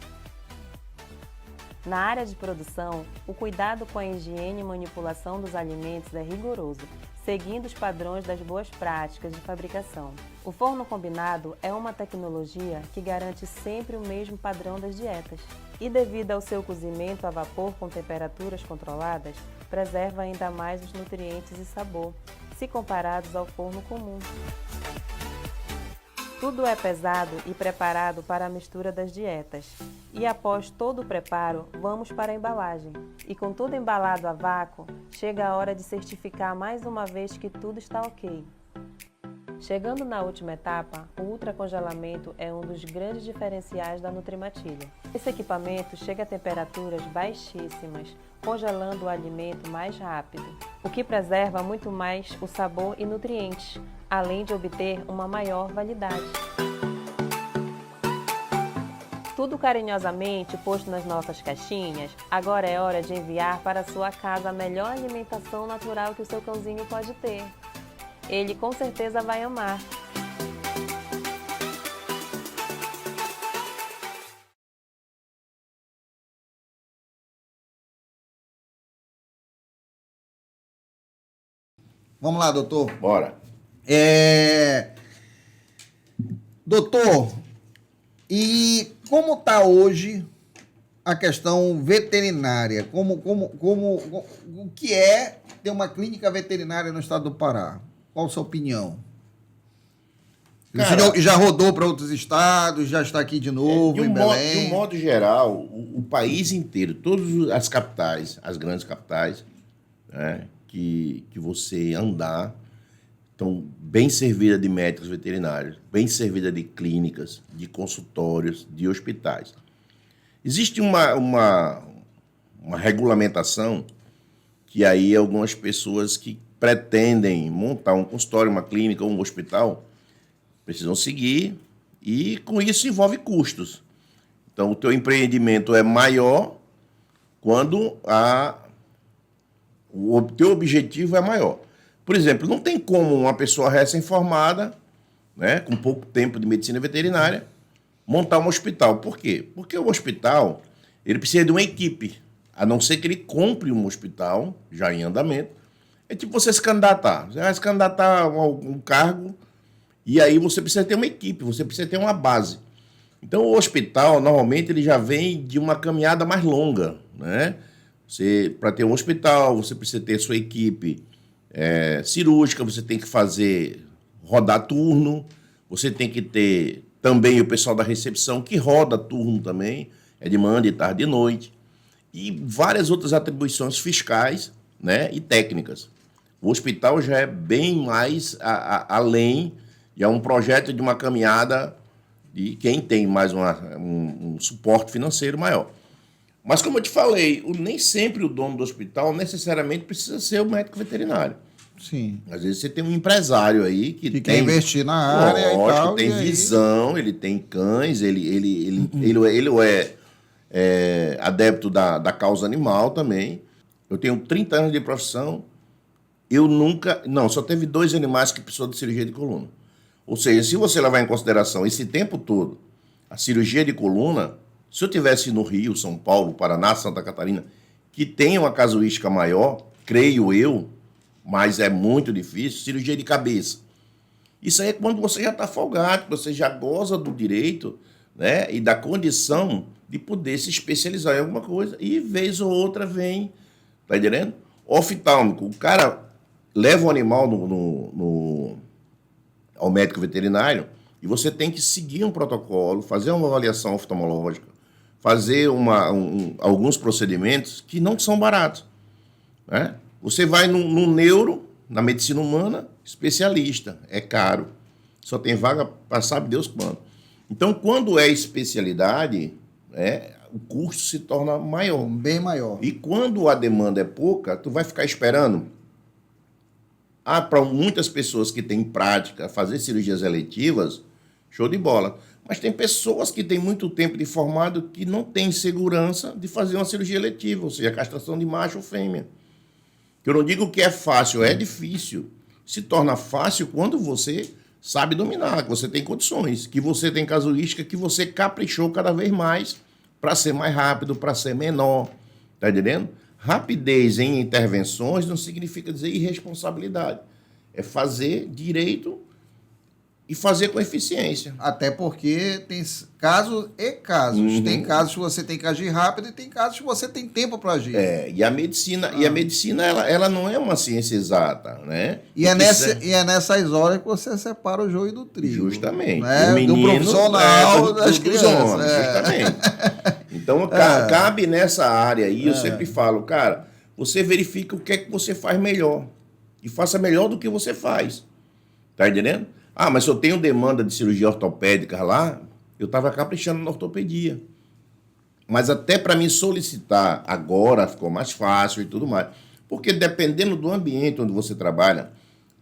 Na área de produção, o cuidado com a higiene e manipulação dos alimentos é rigoroso, seguindo os padrões das boas práticas de fabricação. O forno combinado é uma tecnologia que garante sempre o mesmo padrão das dietas. E devido ao seu cozimento a vapor com temperaturas controladas, preserva ainda mais os nutrientes e sabor, se comparados ao forno comum. Tudo é pesado e preparado para a mistura das dietas. E após todo o preparo, vamos para a embalagem. E com tudo embalado a vácuo, chega a hora de certificar mais uma vez que tudo está ok. Chegando na última etapa, o ultracongelamento é um dos grandes diferenciais da Nutrimatilha. Esse equipamento chega a temperaturas baixíssimas, congelando o alimento mais rápido, o que preserva muito mais o sabor e nutrientes, além de obter uma maior validade. Tudo carinhosamente posto nas nossas caixinhas, agora é hora de enviar para a sua casa a melhor alimentação natural que o seu cãozinho pode ter. Ele com certeza vai amar.
Vamos lá, doutor.
Bora.
Doutor, e como está hoje a questão veterinária? O que é ter uma clínica veterinária no estado do Pará? Qual a sua opinião? O senhor já rodou para outros estados, já está aqui de novo, em Belém?
De um modo geral, o país inteiro, todas as capitais, as grandes capitais, né, que você andar, então, bem servida de médicos veterinários, bem servida de clínicas, de consultórios, de hospitais. Existe uma regulamentação que aí algumas pessoas que pretendem montar um consultório, uma clínica ou um hospital precisam seguir, e com isso envolve custos. Então, o teu empreendimento é maior quando o teu objetivo é maior. Por exemplo, não tem como uma pessoa recém-formada, né, com pouco tempo de medicina veterinária, montar um hospital. Por quê? Porque o hospital ele precisa de uma equipe, a não ser que ele compre um hospital já em andamento. É tipo você se candidatar. Você vai se candidatar a um cargo e aí você precisa ter uma equipe, você precisa ter uma base. Então, o hospital, normalmente, ele já vem de uma caminhada mais longa, né? Para ter um hospital, você precisa ter sua equipe cirúrgica, você tem que rodar turno, você tem que ter também o pessoal da recepção, que roda turno também, é de manhã, de tarde, de noite, e várias outras atribuições fiscais, né, e técnicas. O hospital já é bem mais além, já é um projeto de uma caminhada de quem tem mais um suporte financeiro maior. Mas, como eu te falei, nem sempre o dono do hospital necessariamente precisa ser o médico veterinário.
Sim.
Às vezes você tem um empresário aí que
quer investir na área
lógico,
e tal.
Tem visão, ele tem cães, ele é adepto da causa animal também. Eu tenho 30 anos de profissão, só teve 2 animais que precisou de cirurgia de coluna. Ou seja, se você levar em consideração esse tempo todo a cirurgia de coluna, se eu tivesse no Rio, São Paulo, Paraná, Santa Catarina, que tem uma casuística maior, creio eu, mas é muito difícil, cirurgia de cabeça. Isso aí é quando você já está folgado, você já goza do direito, né, e da condição de poder se especializar em alguma coisa, e vez ou outra vem, tá entendendo? Oftálmico, o cara leva o animal ao médico veterinário e você tem que seguir um protocolo, fazer uma avaliação oftalmológica, fazer alguns procedimentos que não são baratos, né? Você vai no neuro, na medicina humana, especialista, é caro, só tem vaga para sabe Deus quando. Então, quando é especialidade, o custo se torna maior.
Bem maior.
E quando a demanda é pouca, tu vai ficar esperando. Para muitas pessoas que têm prática fazer cirurgias eletivas, show de bola. Mas tem pessoas que têm muito tempo de formado que não têm segurança de fazer uma cirurgia eletiva, ou seja, castração de macho ou fêmea. Eu não digo que é fácil, é difícil. Se torna fácil quando você sabe dominar, que você tem condições, que você tem casuística, que você caprichou cada vez mais para ser mais rápido, para ser menor. Está entendendo? Rapidez em intervenções não significa dizer irresponsabilidade. É fazer direito e fazer com eficiência.
Até porque tem casos e casos.
Uhum.
Tem casos que você tem que agir rápido e tem casos que você tem tempo para agir.
E a medicina, ela não é uma ciência exata, né?
E é nessas horas que você separa o joio do trigo.
Justamente.
Né?
O menino,
do profissional das crianças.
Homens, justamente. Então, cabe nessa área aí, eu sempre falo, cara, você verifica o que é que você faz melhor. E faça melhor do que você faz. Tá entendendo? Mas se eu tenho demanda de cirurgia ortopédica lá, eu estava caprichando na ortopedia. Mas até para mim solicitar agora ficou mais fácil e tudo mais. Porque dependendo do ambiente onde você trabalha,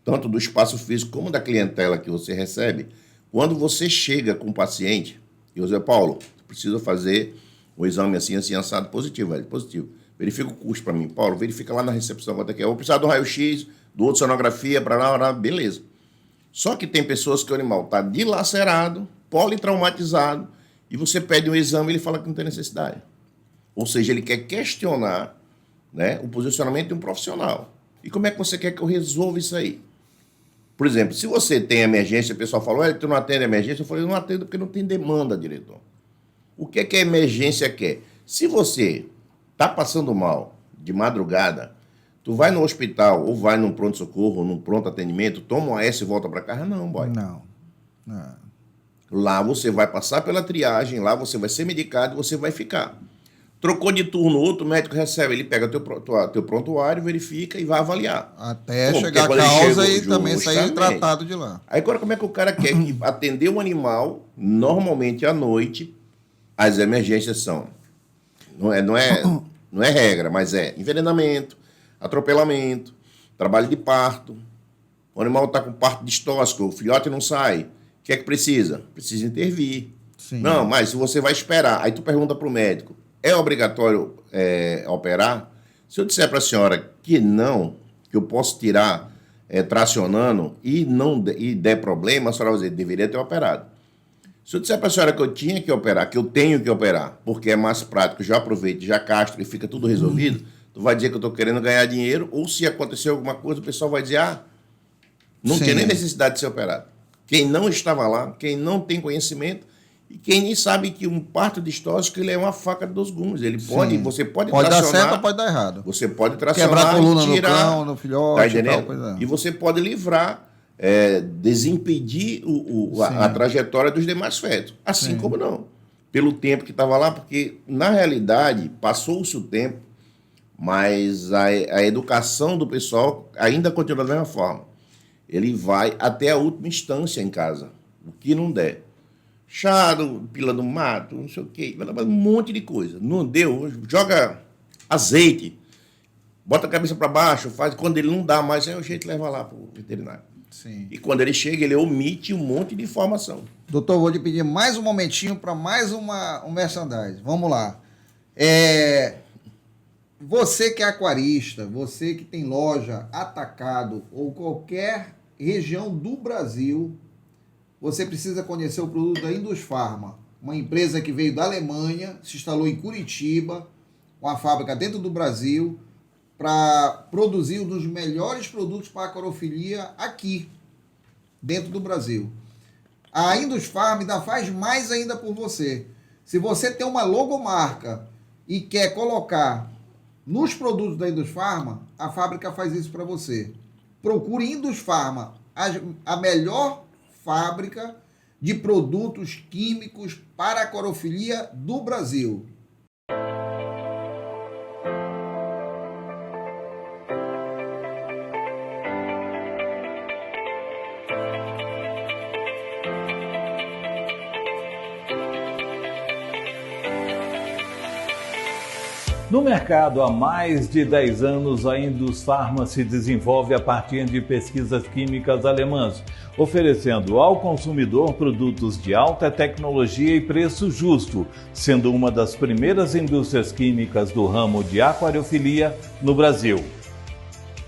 tanto do espaço físico como da clientela que você recebe, quando você chega com o paciente, e você, Paulo, precisa fazer um exame assim, assado positivo, velho, positivo. Verifica o custo para mim. Paulo, verifica lá na recepção quanto é que é. Eu preciso do raio-x, do outro sonografia, para lá, beleza. Só que tem pessoas que o animal está dilacerado, politraumatizado, e você pede um exame e ele fala que não tem necessidade. Ou seja, ele quer questionar, né, o posicionamento de um profissional. E como é que você quer que eu resolva isso aí? Por exemplo, se você tem emergência, o pessoal fala, tu não atende emergência? Eu falei, eu não atendo porque não tem demanda, diretor. O que é que a emergência quer? Se você está passando mal de madrugada, tu vai no hospital ou vai num pronto-socorro ou num pronto atendimento, toma um AS e volta para casa? Não, boy.
Não.
Lá você vai passar pela triagem, lá você vai ser medicado e você vai ficar. Trocou de turno, outro médico recebe, ele pega teu prontuário, verifica e vai avaliar.
Até
Pô,
chegar a
porque quando ele
causa
chega,
e também sair
justamente.
tratado de lá.
Aí agora como é que o cara quer que atender o animal, normalmente à noite, as emergências são, não é regra, mas é envenenamento, atropelamento, trabalho de parto, o animal está com parto distóxico, o filhote não sai, o que é que precisa? Precisa intervir.
Sim.
Não, mas se você vai esperar, aí tu pergunta para o médico, é obrigatório operar? Se eu disser para a senhora que não, que eu posso tirar tracionando e der problema, a senhora vai dizer, deveria ter operado. Se eu disser para a senhora que eu tinha que operar, que eu tenho que operar, porque é mais prático, já aproveito, já castro e fica tudo resolvido, tu vai dizer que eu estou querendo ganhar dinheiro, ou se acontecer alguma coisa, o pessoal vai dizer, não
Sim.
tinha nem necessidade de ser operado. Quem não estava lá, quem não tem conhecimento, e quem nem sabe que um parto distóxico ele é uma faca de 2 gumes. Ele pode, você pode
dar
tracionar,
certo ou pode dar errado.
Você pode tracionar,
Quebrar a coluna
e tirar,
no cão, no filhote,
tá
e tal,
entendendo?
coisa.
E você pode livrar, desimpedir a trajetória dos demais fetos. Assim como não. Pelo tempo que estava lá, porque, na realidade, passou-se o tempo, mas a educação do pessoal ainda continua da mesma forma. Ele vai até a última instância em casa, o que não der. Chá, pila do mato, não sei o quê, um monte de coisa. Não deu, joga azeite, bota a cabeça para baixo, faz, quando ele não dá mais, aí o jeito leva lá para o veterinário.
Sim.
E quando ele chega, ele omite um monte de informação.
Doutor, vou lhe pedir mais um momentinho para mais um merchandising. Vamos lá. Você que é aquarista, você que tem loja, atacado ou qualquer região do Brasil, você precisa conhecer o produto da Indusfarma, uma empresa que veio da Alemanha, se instalou em Curitiba, uma fábrica dentro do Brasil, para produzir um dos melhores produtos para aquariofilia aqui, dentro do Brasil. A Indusfarma ainda faz mais ainda por você. Se você tem uma logomarca e quer colocar nos produtos da Indusfarma, a fábrica faz isso para você. Procure Indusfarma, a melhor fábrica de produtos químicos para aquariofilia do Brasil.
No mercado há mais de 10 anos, a Indusfarma se desenvolve a partir de pesquisas químicas alemãs, oferecendo ao consumidor produtos de alta tecnologia e preço justo, sendo uma das primeiras indústrias químicas do ramo de aquariofilia no Brasil.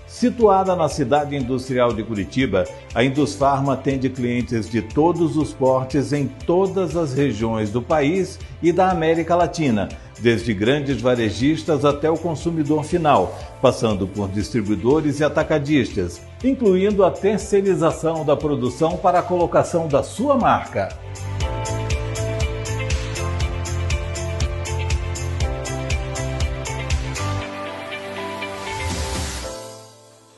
Situada na cidade industrial de Curitiba, a Indusfarma atende clientes de todos os portes em todas as regiões do país e da América Latina, desde grandes varejistas até o consumidor final, passando por distribuidores e atacadistas, incluindo a terceirização da produção para a colocação da sua marca.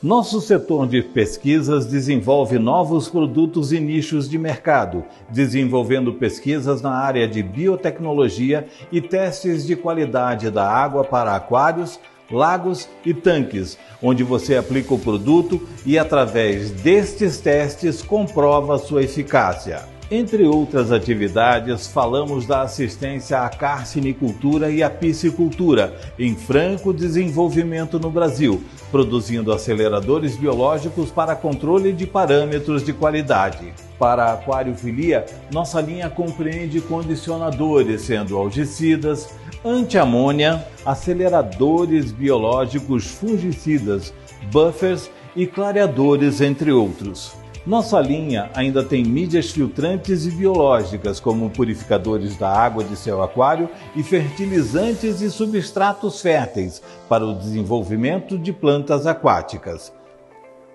Nosso setor de pesquisas desenvolve novos produtos e nichos de mercado, desenvolvendo pesquisas na área de biotecnologia e testes de qualidade da água para aquários, lagos e tanques, onde você aplica o produto e, através destes testes, comprova sua eficácia. Entre outras atividades, falamos da assistência à carcinicultura e à piscicultura, em franco desenvolvimento no Brasil, produzindo aceleradores biológicos para controle de parâmetros de qualidade. Para a aquariofilia, nossa linha compreende condicionadores, sendo algicidas, anti-amônia, aceleradores biológicos fungicidas, buffers e clareadores, entre outros. Nossa linha ainda tem mídias filtrantes e biológicas, como purificadores da água de seu aquário e fertilizantes e substratos férteis para o desenvolvimento de plantas aquáticas.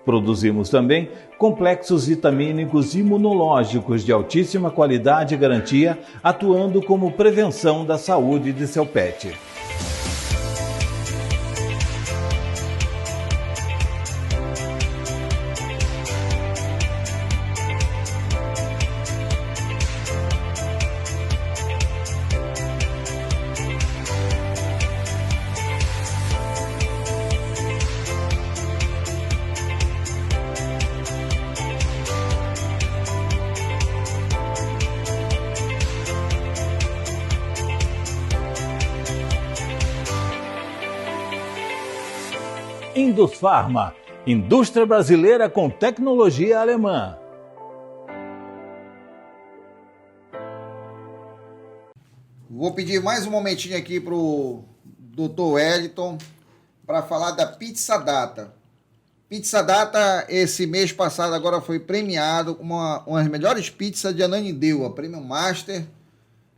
Produzimos também complexos vitamínicos imunológicos de altíssima qualidade e garantia, atuando como prevenção da saúde de seu pet. Indusfarma, indústria brasileira com tecnologia alemã.
Vou pedir mais um momentinho aqui para o Dr. Wellington para falar da Pizza Data. Pizza Data, esse mês passado, agora foi premiado com uma das melhores pizzas de Ananindeua, Premium Master,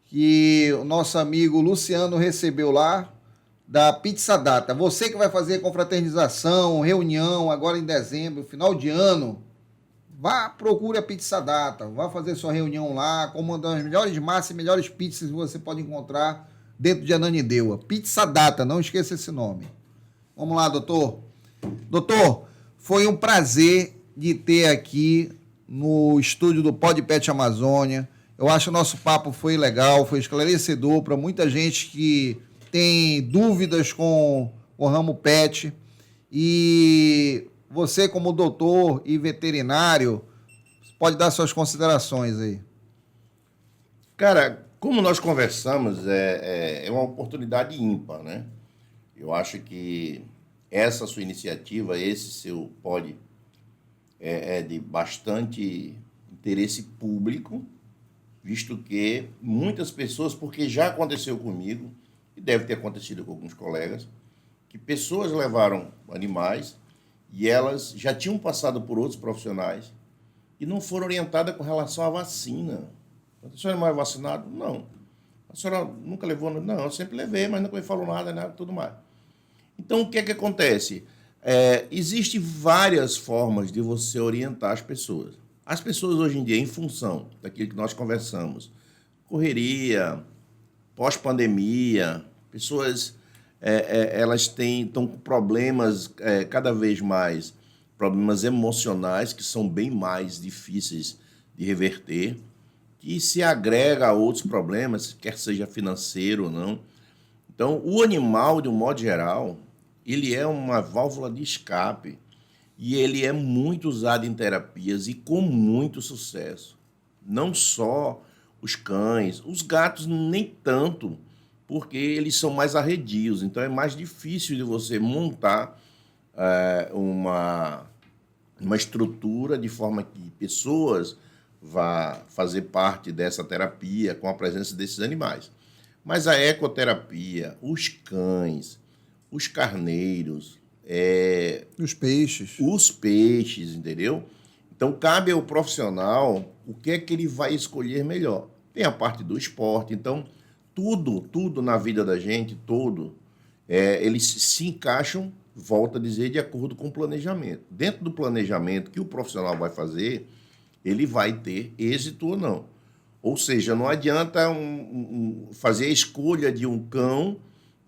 que o nosso amigo Luciano recebeu lá, da Pizza Data. Você que vai fazer confraternização, reunião, agora em dezembro, final de ano, vá, procure a Pizza Data, vá fazer sua reunião lá, com uma das melhores massas e melhores pizzas que você pode encontrar dentro de Ananindeua. Pizza Data, não esqueça esse nome. Vamos lá, doutor. Doutor, foi um prazer de ter aqui no estúdio do Podpet Amazônia. Eu acho que o nosso papo foi legal, foi esclarecedor para muita gente que tem dúvidas com o ramo pet. E você, como doutor e veterinário, pode dar suas considerações aí.
Cara, como nós conversamos, é uma oportunidade ímpar, né? Eu acho que essa sua iniciativa, esse seu pod, é de bastante interesse público, visto que muitas pessoas, porque já aconteceu comigo, e deve ter acontecido com alguns colegas, que pessoas levaram animais e elas já tinham passado por outros profissionais e não foram orientadas com relação à vacina. A senhora não é vacinado? Não. A senhora nunca levou? Não, eu sempre levei, mas nunca me falou nada, né, tudo mais. Então, o que é que acontece? Existem várias formas de você orientar as pessoas. As pessoas hoje em dia, em função daquilo que nós conversamos, correria, pós-pandemia, pessoas elas estão com problemas cada vez mais, problemas emocionais que são bem mais difíceis de reverter, que se agrega a outros problemas, quer seja financeiro ou não. Então, o animal, de um modo geral, ele é uma válvula de escape e ele é muito usado em terapias e com muito sucesso. Não só os cães, os gatos nem tanto, porque eles são mais arredios, então é mais difícil de você montar uma estrutura de forma que pessoas vá fazer parte dessa terapia com a presença desses animais. Mas a ecoterapia, os cães, os carneiros, os peixes, entendeu? Então, cabe ao profissional o que é que ele vai escolher melhor. Tem a parte do esporte, então, tudo na vida da gente, eles se encaixam, volto a dizer, de acordo com o planejamento. Dentro do planejamento que o profissional vai fazer, ele vai ter êxito ou não. Ou seja, não adianta fazer a escolha de um cão,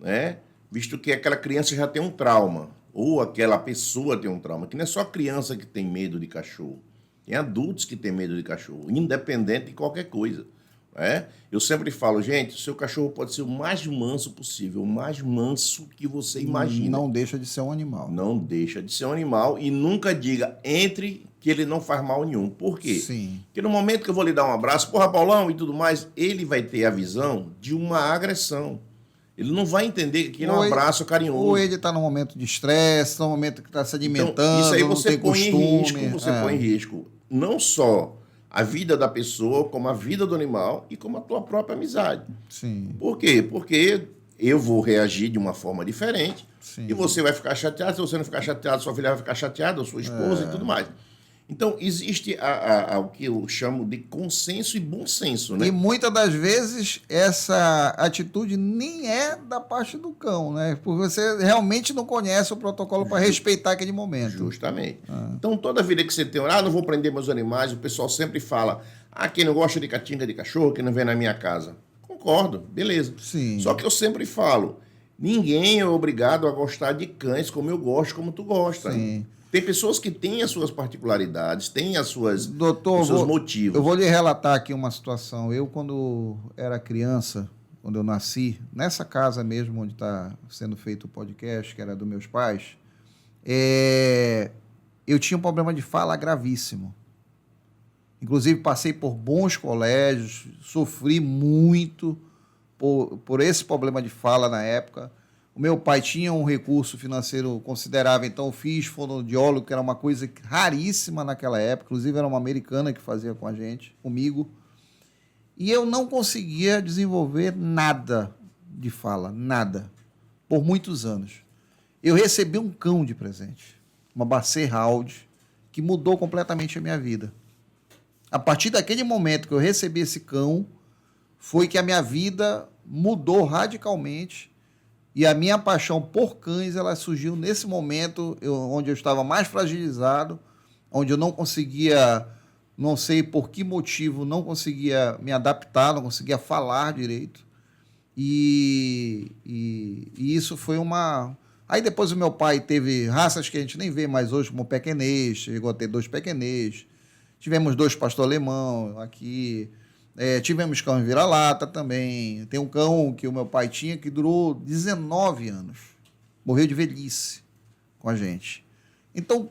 né, visto que aquela criança já tem um trauma, ou aquela pessoa tem um trauma, que não é só a criança que tem medo de cachorro, tem adultos que têm medo de cachorro, independente de qualquer coisa. Né? Eu sempre falo, gente, o seu cachorro pode ser o mais manso possível, o mais manso que você imagina.
Não deixa de ser um animal.
Não deixa de ser um animal e nunca diga entre que ele não faz mal nenhum. Por quê?
Sim.
Porque no momento que eu vou lhe dar um abraço, porra, Paulão e tudo mais, ele vai ter a visão de uma agressão. Ele não vai entender que aquilo é um abraço carinhoso.
Ou ele está num momento de estresse, num momento que está se alimentando,
então, isso aí você
não tem costume.
põe em risco não só a vida da pessoa, como a vida do animal e como a tua própria amizade.
Sim.
Por quê? Porque eu vou reagir de uma forma diferente.
Sim.
E você vai ficar chateado. Se você não ficar chateado, sua filha vai ficar chateada, ou sua esposa e tudo mais. Então, existe o que eu chamo de consenso e bom senso, né?
E muitas das vezes essa atitude nem é da parte do cão, né? Porque você realmente não conhece o protocolo para respeitar aquele momento.
Justamente. Então, toda vida que você tem, não vou prender meus animais, o pessoal sempre fala, quem não gosta de catinga de cachorro, quem não vem na minha casa. Concordo, beleza.
Sim.
Só que eu sempre falo, ninguém é obrigado a gostar de cães como eu gosto, como tu gosta.
Sim.
Tem pessoas que têm as suas particularidades, têm os seus motivos.
Eu vou lhe relatar aqui uma situação. Eu, quando era criança, quando eu nasci, nessa casa mesmo onde está sendo feito o podcast, que era dos meus pais, eu tinha um problema de fala gravíssimo. Inclusive, passei por bons colégios, sofri muito por esse problema de fala na época, O meu pai tinha um recurso financeiro considerável, então eu fiz fonoaudiólogo, que era uma coisa raríssima naquela época. Inclusive, era uma americana que fazia com a gente, comigo. E eu não conseguia desenvolver nada de fala, nada, por muitos anos. Eu recebi um cão de presente, uma Basset Hound, que mudou completamente a minha vida. A partir daquele momento que eu recebi esse cão, foi que a minha vida mudou radicalmente e a minha paixão por cães, ela surgiu nesse momento onde eu estava mais fragilizado, onde eu não conseguia, não sei por que motivo, não conseguia me adaptar, não conseguia falar direito. E isso foi uma... Aí depois o meu pai teve raças que a gente nem vê mais hoje, como o pequenês, chegou a ter 2 pequenês. Tivemos 2 pastor alemão aqui. Tivemos cão em vira-lata também. Tem um cão que o meu pai tinha que durou 19 anos. Morreu de velhice com a gente. Então,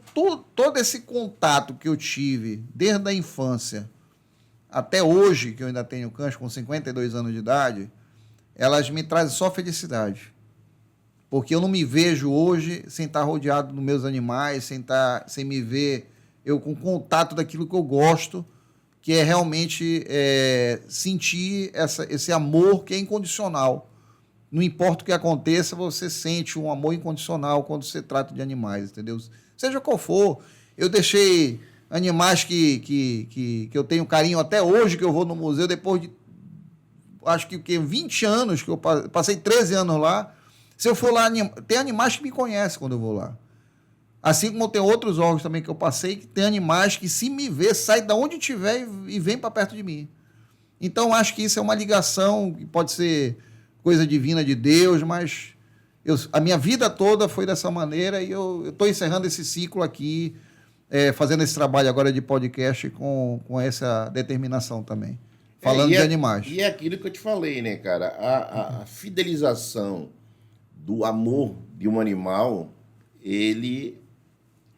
todo esse contato que eu tive desde a infância até hoje, que eu ainda tenho cães com 52 anos de idade, elas me trazem só felicidade. Porque eu não me vejo hoje sem estar rodeado dos meus animais, sem me ver eu com contato daquilo que eu gosto, que é realmente sentir esse amor que é incondicional. Não importa o que aconteça, você sente um amor incondicional quando você trata de animais, entendeu? Seja qual for. Eu deixei animais que eu tenho carinho até hoje, que eu vou no museu, depois de, acho que 20 anos, que eu passei 13 anos lá. Se eu for lá, tem animais que me conhecem quando eu vou lá. Assim como tem outros órgãos também que eu passei, que tem animais que, se me ver, sai de onde estiver e vem para perto de mim. Então, acho que isso é uma ligação que pode ser coisa divina de Deus, mas a minha vida toda foi dessa maneira e eu estou encerrando esse ciclo aqui, fazendo esse trabalho agora de podcast com essa determinação também, falando de animais.
E é aquilo que eu te falei, né, cara? A fidelização do amor de um animal, ele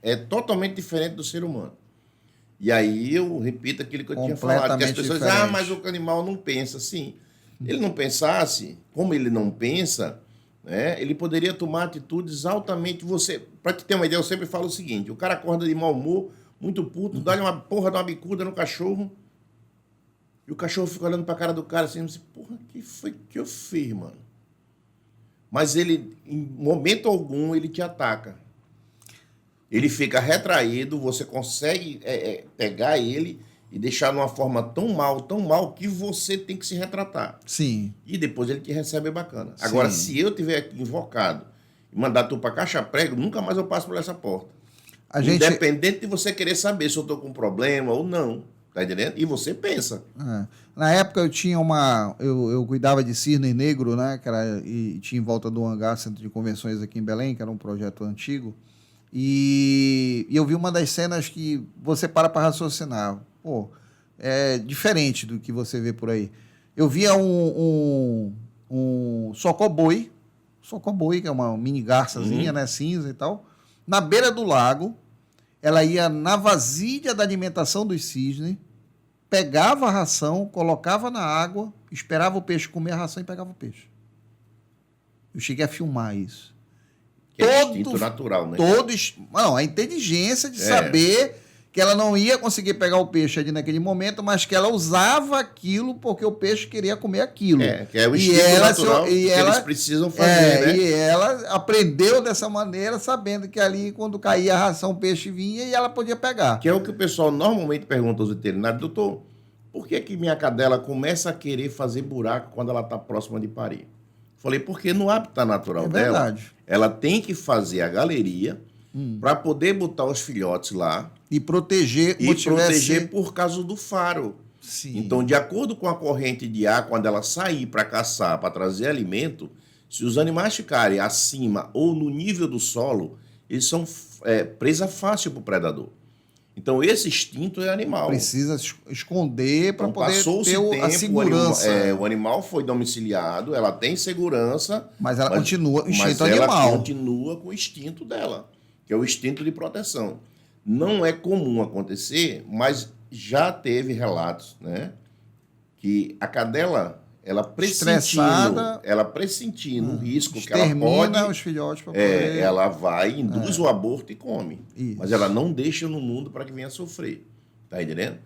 é totalmente diferente do ser humano. E aí eu repito aquilo que eu tinha falado, que as pessoas dizem, mas o animal não pensa. Sim, ele não pensasse, como ele não pensa, né, ele poderia tomar atitudes altamente... Para te ter uma ideia, eu sempre falo o seguinte, o cara acorda de mau humor, muito puto, dá-lhe uma porra de uma bicuda no cachorro, e o cachorro fica olhando para a cara do cara assim, porra, que foi que eu fiz, mano? Mas ele, em momento algum, ele te ataca. Ele fica retraído, você consegue pegar ele e deixar de uma forma tão mal, que você tem que se retratar.
Sim.
E depois ele te recebe bacana.
Sim.
Agora, se eu tiver aqui invocado e mandar tu para caixa prego, nunca mais eu passo por essa porta. Independente de você querer saber se eu estou com um problema ou não. Tá entendendo? E você pensa.
Na época eu tinha eu cuidava de cisne negro, né? E tinha em volta do hangar, centro de convenções aqui em Belém, que era um projeto antigo. E eu vi uma das cenas que você para raciocinar. Pô, é diferente do que você vê por aí. Eu via um socoboi, que é uma mini garçazinha, né? Cinza e tal. Na beira do lago, ela ia na vasilha da alimentação dos cisnes, pegava a ração, colocava na água, esperava o peixe comer a ração e pegava o peixe. Eu cheguei a filmar isso.
Que é instinto natural, né?
A inteligência de saber que ela não ia conseguir pegar o peixe ali naquele momento, mas que ela usava aquilo porque o peixe queria comer aquilo.
Que é o instinto natural que eles precisam fazer, né?
E ela aprendeu dessa maneira, sabendo que ali, quando caía a ração, o peixe vinha e ela podia pegar.
Que é o que o pessoal normalmente pergunta aos veterinários, doutor, por que minha cadela começa a querer fazer buraco quando ela está próxima de parir? Falei, porque no hábitat natural dela, ela tem que fazer a galeria para poder botar os filhotes lá.
E proteger.
Por causa do faro.
Sim.
Então, de acordo com a corrente de ar, quando ela sair para caçar, para trazer alimento, se os animais ficarem acima ou no nível do solo, eles são presa fácil para o predador. Então, esse instinto é animal.
Precisa esconder para poder ter a segurança.
O animal foi domiciliado, ela tem segurança.
Mas ela continua o instinto
animal.
Ela
continua com o instinto dela, que é o instinto de proteção. Não é comum acontecer, mas já teve relatos, né, que a cadela ela
Estressada,
pressentindo o risco que ela
extermina
pode,
os filhotes para poder...
ela vai, induz o aborto e come.
Isso.
Mas ela não deixa no mundo para que venha sofrer. Tá entendendo?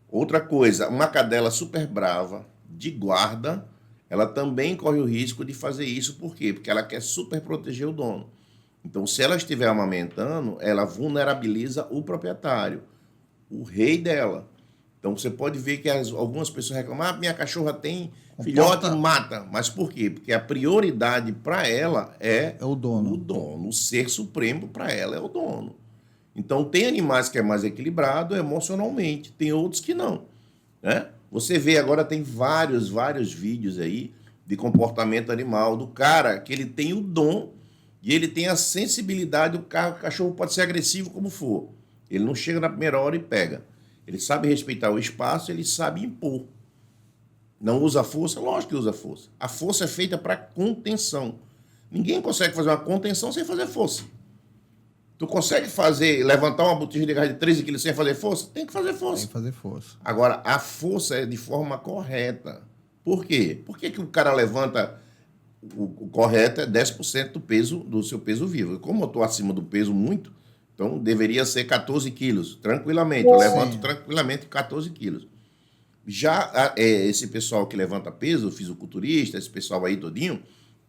Outra coisa, uma cadela super brava, de guarda, ela também corre o risco de fazer isso. Por quê? Porque ela quer super proteger o dono. Então, se ela estiver amamentando, ela vulnerabiliza o proprietário, o rei dela. Então, você pode ver que algumas pessoas reclamam, minha cachorra tem filhote e mata. Mas por quê? Porque a prioridade para ela é
o dono.
O dono. O ser supremo para ela é o dono. Então, tem animais que é mais equilibrado emocionalmente, tem outros que não. Né? Você vê agora, tem vários vídeos aí de comportamento animal do cara que ele tem o dom e ele tem a sensibilidade, o cachorro pode ser agressivo como for. Ele não chega na primeira hora e pega. Ele sabe respeitar o espaço, ele sabe impor. Não usa força? Lógico que usa força. A força é feita para contenção. Ninguém consegue fazer uma contenção sem fazer força. Tu consegue levantar uma botija de gás de 13 quilos sem fazer força? Tem que fazer força.
Tem que fazer força.
Agora, a força é de forma correta. Por quê? Por que o cara levanta... O correto é 10% do seu peso vivo. Como eu estou acima do peso muito, então deveria ser 14 quilos, tranquilamente. Eu levanto tranquilamente 14 quilos. Já esse pessoal que levanta peso, o fisiculturista, esse pessoal aí todinho,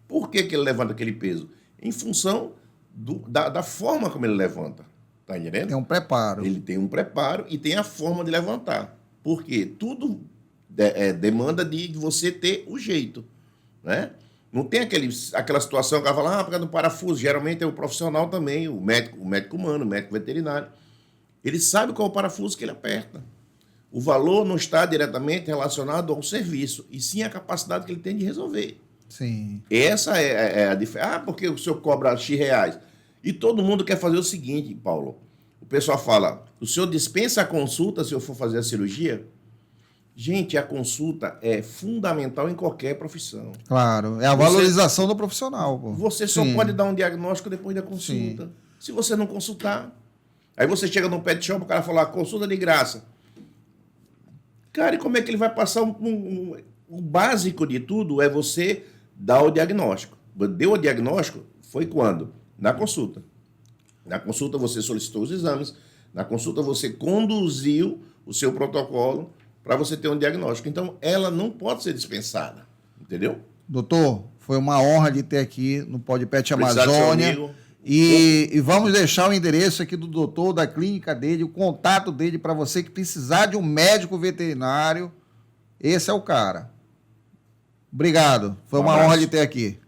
por que ele levanta aquele peso? Em função da forma como ele levanta. Tá entendendo?
Tem um preparo.
Ele tem um preparo e tem a forma de levantar. Por quê? Tudo demanda de você ter o jeito, né? Não tem aquela situação que ela fala, por causa do parafuso. Geralmente é o profissional também, o médico humano, o médico veterinário. Ele sabe qual é o parafuso que ele aperta. O valor não está diretamente relacionado ao serviço, e sim a capacidade que ele tem de resolver.
Sim.
Essa é a diferença. Porque o senhor cobra X reais. E todo mundo quer fazer o seguinte, Paulo. O pessoal fala, o senhor dispensa a consulta se eu for fazer a cirurgia? Gente, a consulta é fundamental em qualquer profissão.
Claro, é a valorização do profissional. Pô.
Você só pode dar um diagnóstico depois da consulta. Sim. Se você não consultar. Aí você chega num pet shop, o cara fala, consulta de graça. Cara, e como é que ele vai passar o básico de tudo é você dar o diagnóstico. Deu o diagnóstico, foi quando? Na consulta. Na consulta você solicitou os exames, na consulta você conduziu o seu protocolo para você ter um diagnóstico. Então, ela não pode ser dispensada, entendeu?
Doutor, foi uma honra de ter aqui no PodPet Amazônia. E vamos deixar o endereço aqui do doutor, da clínica dele, o contato dele para você que precisar de um médico veterinário. Esse é o cara. Obrigado. Foi uma honra de ter aqui.